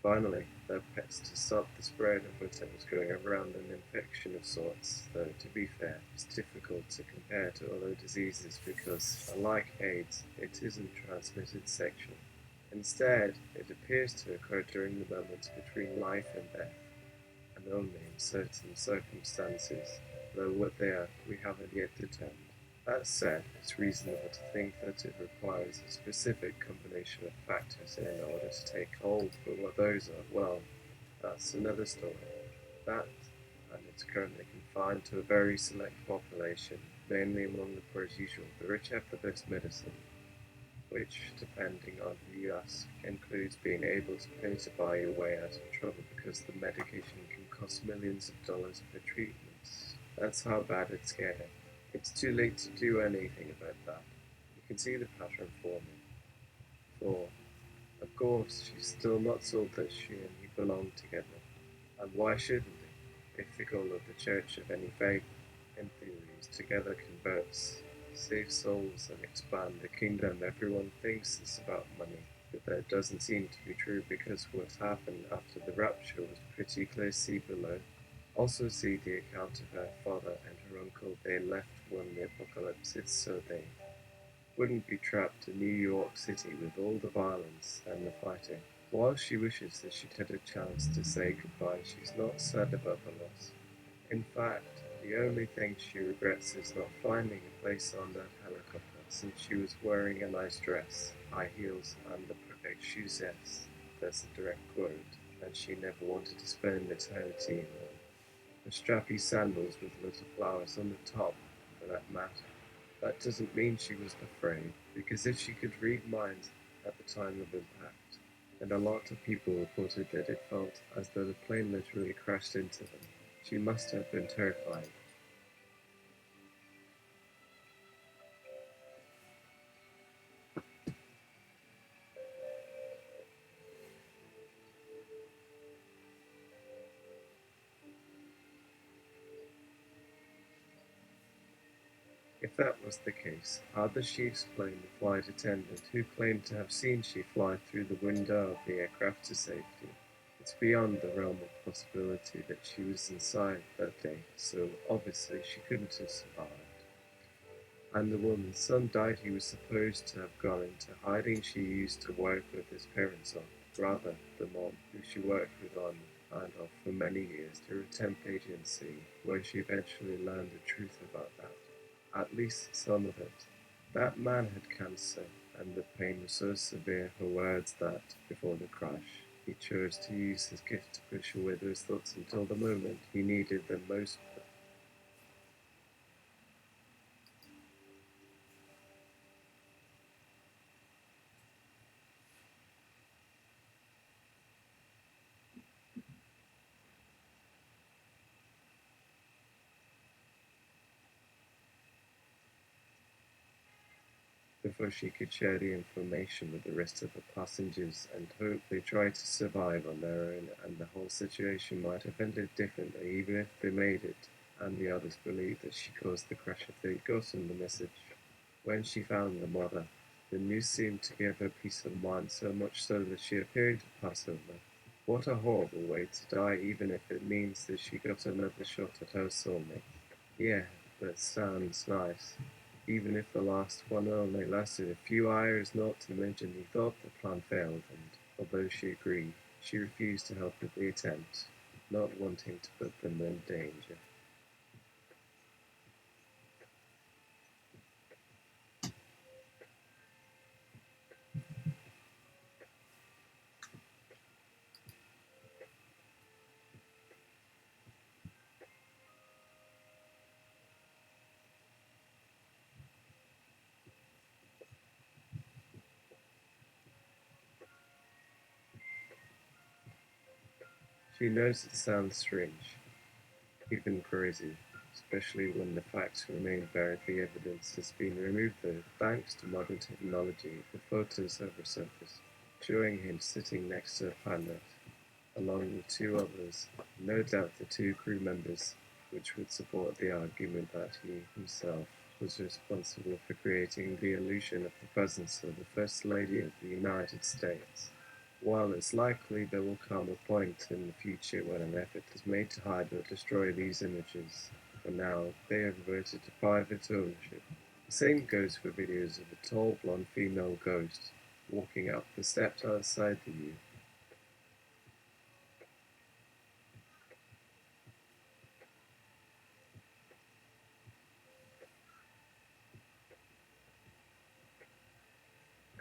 finally, their pets to stop the spread of whatever's going around, an infection of sorts, though to be fair, it's difficult to compare to other diseases because, unlike AIDS, it isn't transmitted sexually. Instead, it appears to occur during the moments between life and death, and only in certain circumstances, though what they are we haven't yet determined. That said, it's reasonable to think that it requires a specific combination of factors in order to take hold, but what those are, well, that's another story. That, and it's currently confined to a very select population, mainly among the poor as usual. The rich have the best medicine, which, depending on who you ask, includes being able to pay to buy your way out of trouble because the medication can cost millions of dollars per treatment. That's how bad it's getting. It's too late to do anything about that. You can see the pattern forming. 4. Of course, she's still not sold that she and he belong together. And why shouldn't they? If the goal of the Church of any faith, in theory, is together converts, save souls, and expand the kingdom, everyone thinks it's about money. But that doesn't seem to be true because what happened after the rapture was pretty clear. See below. Also see the account of her father and her uncle. They left when the apocalypse hit, so they wouldn't be trapped in New York City with all the violence and the fighting. While she wishes that she'd had a chance to say goodbye, she's not sad about the loss. In fact, the only thing she regrets is not finding a place on that helicopter, since she was wearing a nice dress, high heels, and the perfect shoes. Yes, that's a direct quote, and she never wanted to spend eternity in them. The strappy sandals with little flowers on the top, for that matter. That doesn't mean she wasn't afraid, because if she could read minds at the time of impact, and a lot of people reported that it felt as though the plane literally crashed into them, she must have been terrified. If that was the case, how does she explain the flight attendant who claimed to have seen she fly through the window of the aircraft to safety? It's beyond the realm of possibility that she was inside that day, so obviously she couldn't have survived. And the woman's son died. He was supposed to have gone into hiding. She used to work with his parents on, rather, the mom, who she worked with on and off for many years through a temp agency, where she eventually learned the truth about that. At least some of it. That man had cancer, and the pain was so severe, her words, that, before the crash, he chose to use his gift to push away those thoughts until the moment he needed them most. Before she could share the information with the rest of the passengers and hope they tried to survive on their own, and the whole situation might have ended differently even if they made it, and the others believed that she caused the crash if they'd gotten the message. When she found the mother, the news seemed to give her peace of mind, so much so that she appeared to pass over. What a horrible way to die, even if it means that she got another shot at her soulmate. Yeah, that sounds nice. Even if the last one only lasted a few hours, not to mention he thought the plan failed, and although she agreed, she refused to help with the attempt, not wanting to put them in danger. She knows it sounds strange, even crazy, especially when the facts remain buried. The evidence has been removed though, thanks to modern technology. The photos have resurfaced, showing him sitting next to a pilot, along with two others, no doubt the two crew members, which would support the argument that he himself was responsible for creating the illusion of the presence of the First Lady of the United States. While it's likely there will come a point in the future when an effort is made to hide or destroy these images, for now they have reverted to private ownership. The same goes for videos of a tall blonde female ghost walking up the steps outside the U.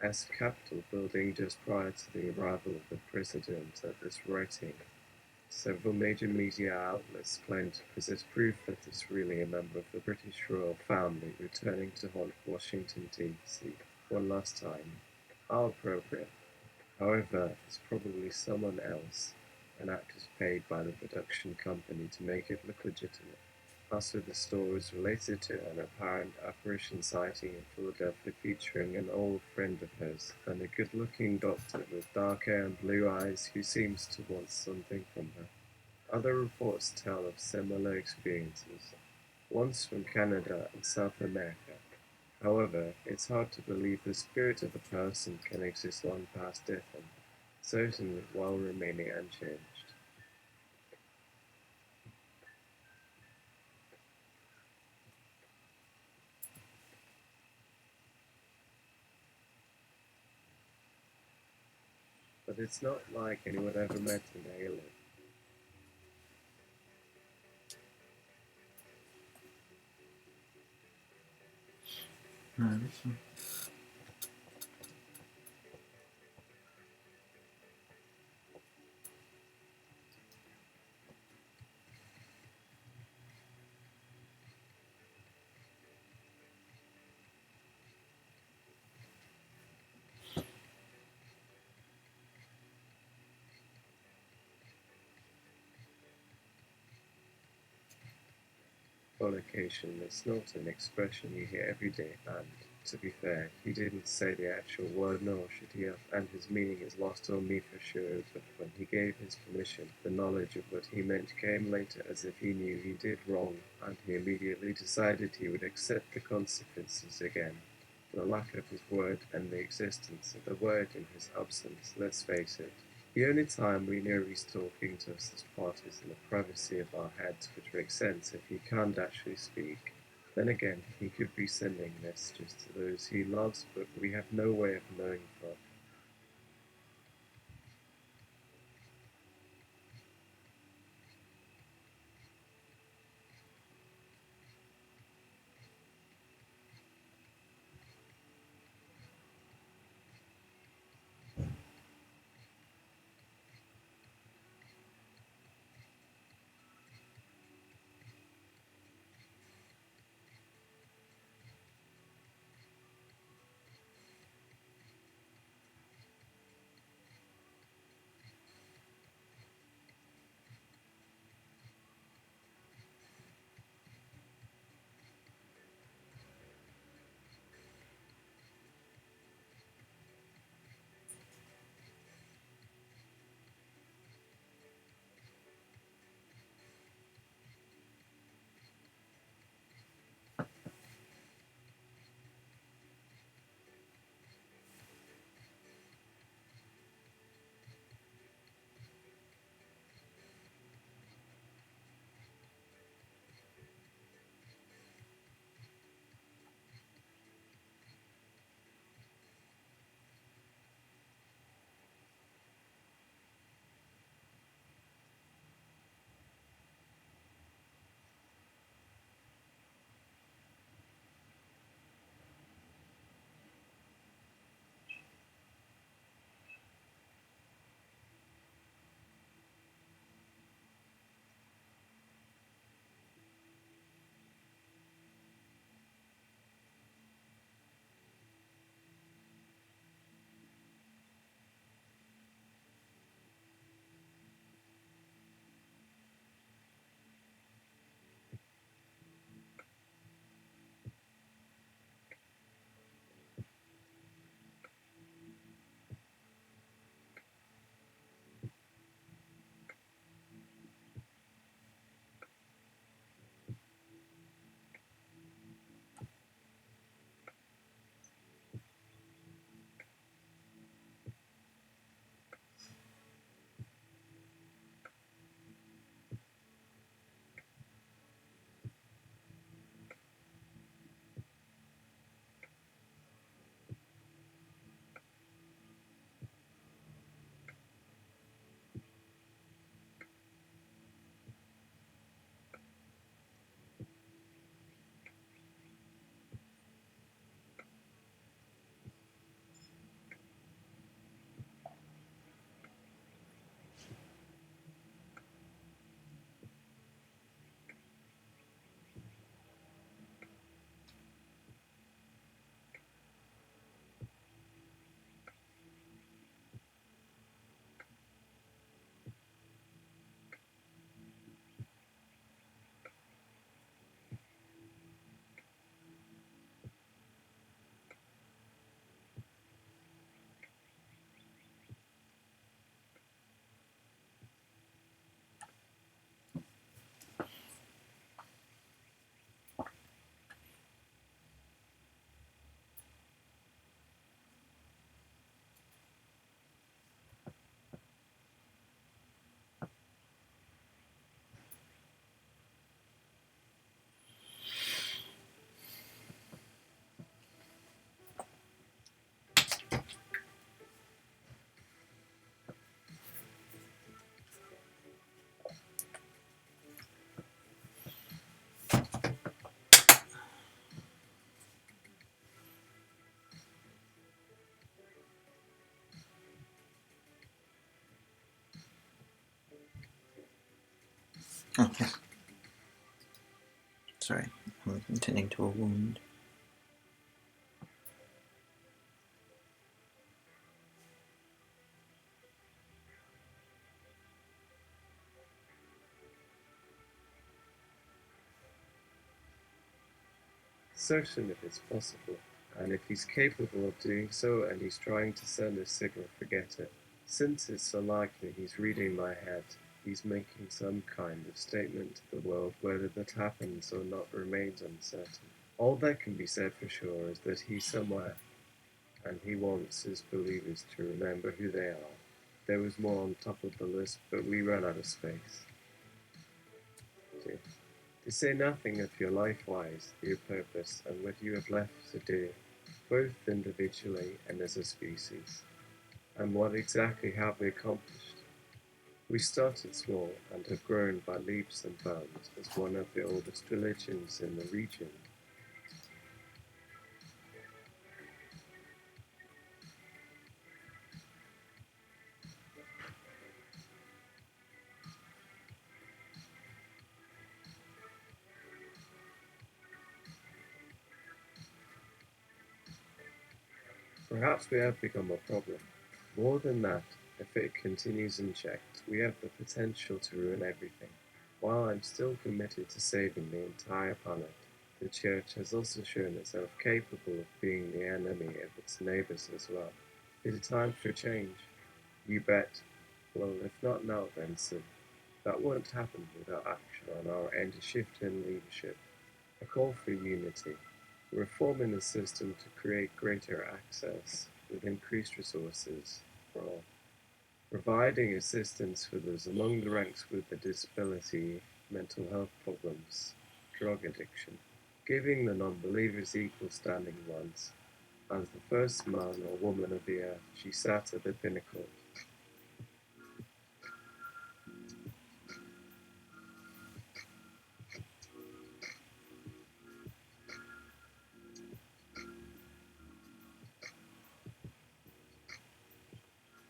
As Capitol building just prior to the arrival of the president at this writing. Several major media outlets claim to possess proof that it's really a member of the British royal family returning to haunt Washington, D.C. one last time. How appropriate. However, it's probably someone else, an actor paid by the production company to make it look legitimate. Also, the story is related to an apparent apparition sighting in Philadelphia featuring an old friend of hers and a good-looking doctor with dark hair and blue eyes who seems to want something from her. Other reports tell of similar experiences, once from Canada and South America. However, it's hard to believe the spirit of a person can exist long past death and certainly while remaining unchanged. But it's not like anyone ever met an alien. Hmm. Fornication is not an expression you hear every day, and, to be fair, he didn't say the actual word nor should he have, and his meaning is lost on me for sure, but when he gave his permission, the knowledge of what he meant came later as if he knew he did wrong, and he immediately decided he would accept the consequences again. The lack of his word and the existence of the word in his absence, let's face it. The only time we know he's talking to us as part is in the privacy of our heads, which makes sense if he can't actually speak. Then again, he could be sending messages to those he loves, but we have no way of knowing for. Oh, yeah. Sorry, I'm attending to a wound. Certain if it's possible, and if he's capable of doing so and he's trying to send a signal, forget it. Since it's so likely he's reading my head, he's making some kind of statement to the world. Whether that happens or not remains uncertain. All that can be said for sure is that he's somewhere, and he wants his believers to remember who they are. There was more on top of the list, but we ran out of space. See? To say nothing of your life-wise, your purpose, and what you have left to do, both individually and as a species. And what exactly have we accomplished? We started small and have grown by leaps and bounds as one of the oldest religions in the region. Perhaps we have become a problem. More than that, if it continues unchecked, we have the potential to ruin everything. While I'm still committed to saving the entire planet, the Church has also shown itself capable of being the enemy of its neighbors as well. Is it time for change? You bet. Well, if not now, then soon. That won't happen without action on our end, a shift in leadership, a call for unity, reforming the system to create greater access with increased resources for all, providing assistance for those among the ranks with a disability, mental health problems, drug addiction, giving the non-believers equal standing once. As the first man or woman of the earth, she sat at the pinnacle.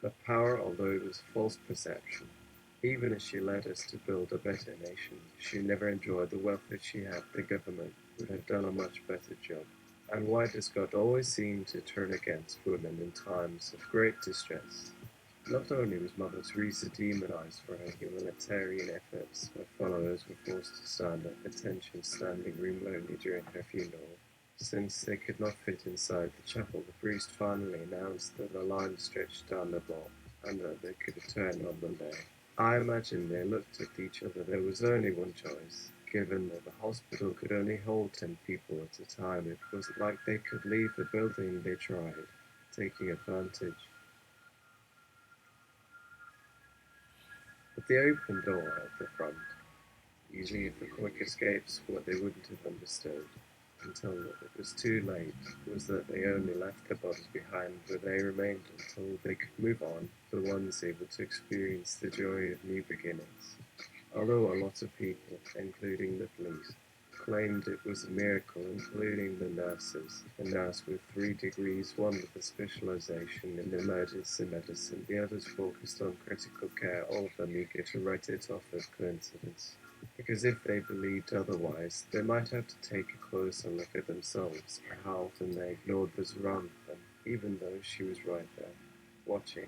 Her power, although it was false perception, even as she led us to build a better nation, she never enjoyed the wealth that she had. The government would have done a much better job. And why does God always seem to turn against women in times of great distress? Not only was Mother Teresa demonized for her humanitarian efforts, her followers were forced to stand at attention standing room only during her funeral. Since they could not fit inside the chapel, the priest finally announced that a line stretched down the block and that they could return on Monday. I imagine they looked at each other. There was only one choice. Given that the hospital could only hold 10 people at a time, it was like they could leave the building. They tried, taking advantage. But the open door at the front, usually for quick escapes, what they wouldn't have understood until it was too late was that they only left their bodies behind where they remained until they could move on, the ones able to experience the joy of new beginnings. Although a lot of people, including the police, claimed it was a miracle, including the nurses, a nurse with 3 degrees, one with a specialization in emergency medicine, the others focused on critical care, all of them eager to write it off as coincidence. Because if they believed otherwise, they might have to take a closer look at themselves, or how often they ignored what was around them, even though she was right there, watching.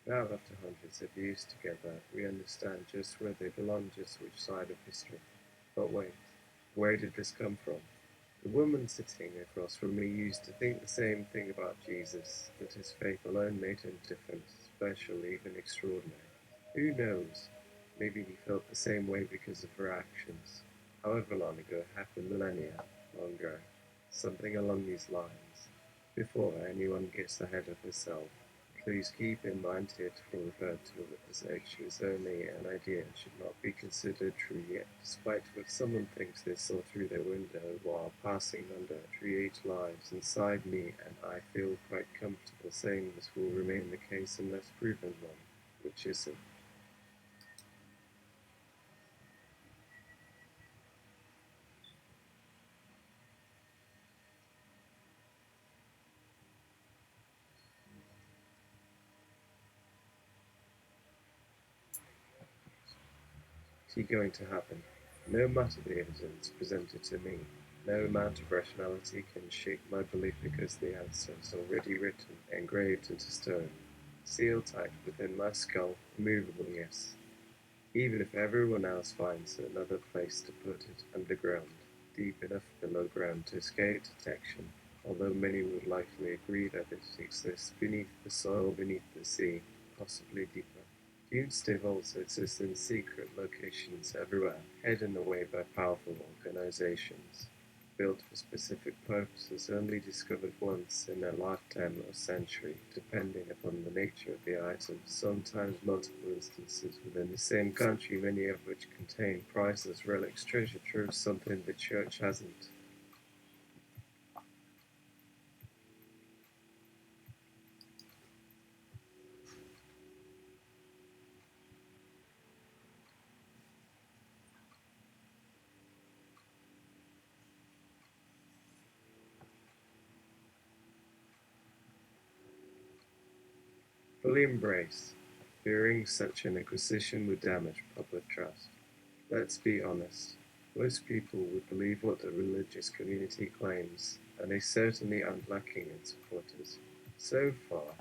Now, after hundreds of years together, we understand just where they belong, just which side of history. But wait, where did this come from? The woman sitting across from me used to think the same thing about Jesus, that his faith alone made him different, special, even extraordinary. Who knows? Maybe he felt the same way because of her actions. However long ago, half a millennia, longer, something along these lines. Before anyone gets ahead of herself, please keep in mind heretofore referred to as was only an idea and should not be considered true yet, despite what someone thinks they saw through their window while passing under. Create lives inside me, and I feel quite comfortable saying this will remain the case unless proven wrong, which isn't. Is going to happen? No matter the evidence presented to me, no amount of rationality can shake my belief because the answer is already written, engraved into stone, sealed tight within my skull, immovable, yes. Even if everyone else finds another place to put it underground, deep enough below ground to escape detection, although many would likely agree that it exists beneath the soil, beneath the sea, possibly deeper. Huge vaults exist in secret locations everywhere, hidden away by powerful organizations, built for specific purposes, only discovered once in a lifetime or century, depending upon the nature of the items, sometimes multiple instances within the same country, many of which contain priceless relics, treasure troves, something the church hasn't. Fully embrace, fearing such an acquisition would damage public trust. Let's be honest, most people would believe what the religious community claims, and they certainly aren't lacking in supporters. So far,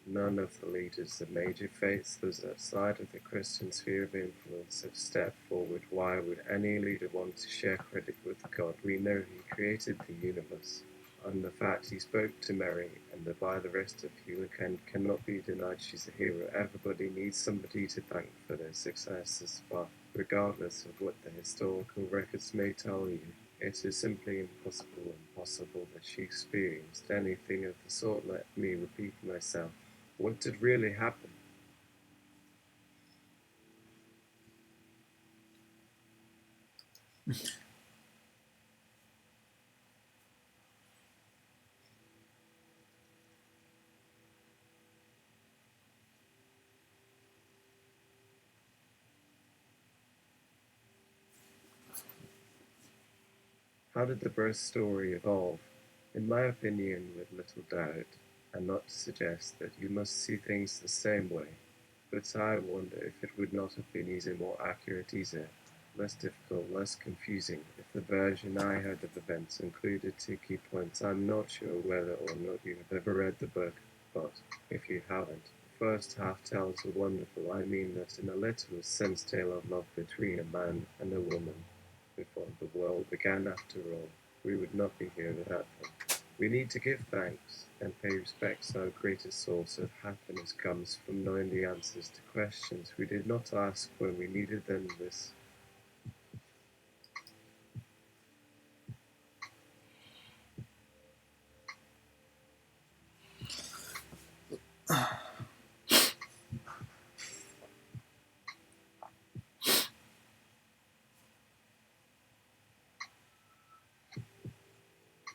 none of the leaders of major faiths, those outside of the Christian sphere of influence, have stepped forward. Why would any leader want to share credit with God? We know He created the universe, and the fact He spoke to Mary, and that by the rest of humankind cannot be denied. She's a hero. Everybody needs somebody to thank for their successes, but regardless of what the historical records may tell you, it is simply impossible that she experienced anything of the sort. Let me repeat myself. What did really happen? How did the birth story evolve? In my opinion, with little doubt, and not to suggest that you must see things the same way, but I wonder if it would not have been easier, more accurate, easier, less difficult, less confusing, if the version I had of events included two key points. I'm not sure whether or not you have ever read the book, but if you haven't, the first half tells a wonderful, I mean that in a literal sense, tale of love between a man and a woman. Before the world began, after all, we would not be here without them. We need to give thanks and pay respects. Our greatest source of happiness comes from knowing the answers to questions we did not ask when we needed them. This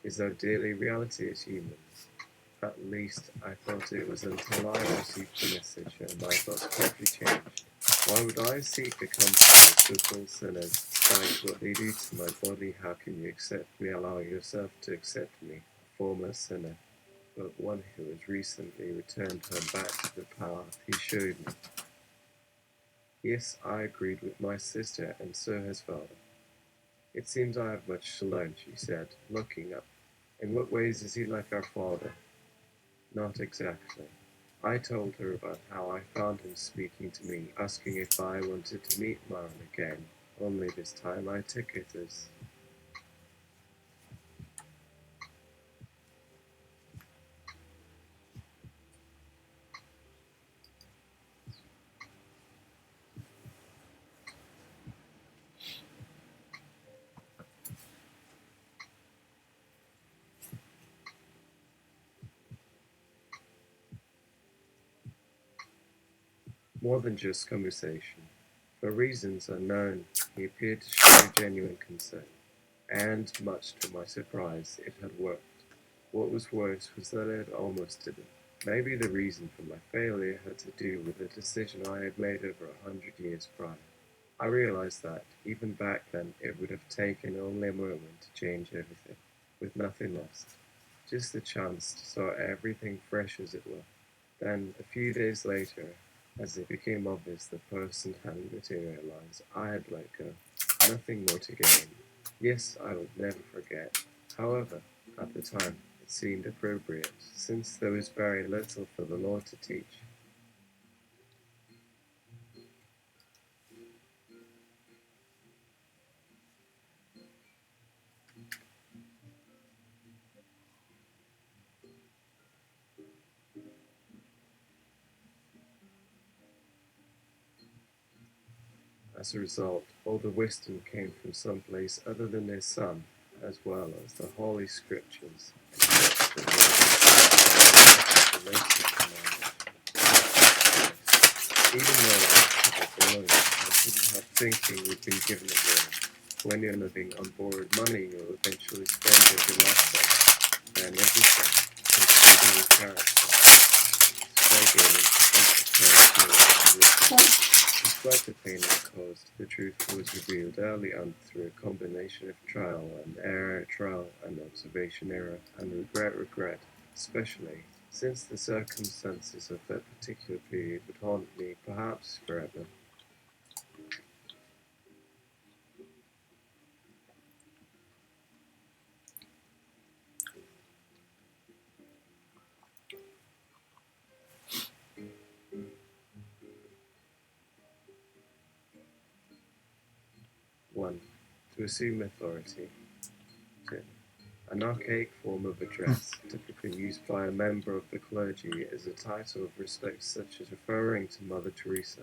is our daily reality as humans. At least I thought it was until I received the message and my thoughts quickly changed. Why would I seek the company of so-called sinners, despite what they do to my body? How can you accept me? Allow yourself to accept me, a former sinner, but one who has recently returned home back to the path He showed me. Yes, I agreed with my sister, and so has father. It seems I have much to learn, she said, looking up. In what ways is he like our father? Not exactly. I told her about how I found him speaking to me, asking if I wanted to meet Maren again, only this time I took it as more than just conversation. For reasons unknown, he appeared to show genuine concern, and, much to my surprise, it had worked. What was worse was that it almost didn't. Maybe the reason for my failure had to do with a decision I had made over 100 years prior. I realized that, even back then, it would have taken only a moment to change everything, with nothing lost. Just the chance to start everything fresh, as it were. Then, a few days later, as it became obvious the person hadn't materialized, I had let go. Nothing more to gain. Yes, I would never forget. However, at the time, it seemed appropriate, since there was very little for the Lord to teach. As a result, all the wisdom came from some place other than their Son, as well as the Holy Scriptures, except that the revelation commanded. Even though I was alone, I couldn't help thinking we'd been given a warning. When you're living on borrowed money, you'll eventually spend every last cent and everything, including your character. Begging and despite the pain it caused, the truth was revealed early on through a combination of trial and observation error, and regret, especially since the circumstances of that particular period would haunt me perhaps forever. One, to assume authority. 2. An archaic form of address, typically used by a member of the clergy as a title of respect, such as referring to Mother Teresa.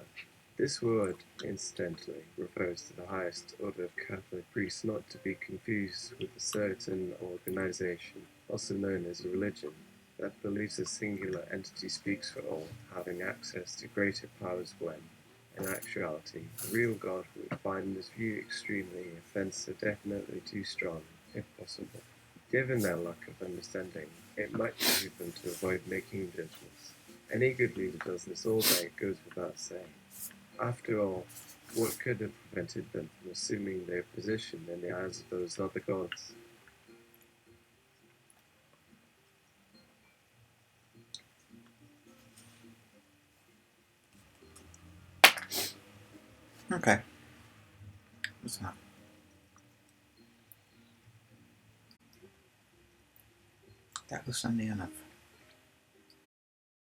This word, incidentally, refers to the highest order of Catholic priests, not to be confused with a certain organization, also known as a religion, that believes a singular entity speaks for all, having access to greater powers when, in actuality, the real God would find this view extremely offensive, definitely too strong, if possible. Given their lack of understanding, it might behoove them to avoid making judgments. Any good leader does this all day, it goes without saying. After all, what could have prevented them from assuming their position in the eyes of those other gods? Okay. That's enough. That was Sunday enough.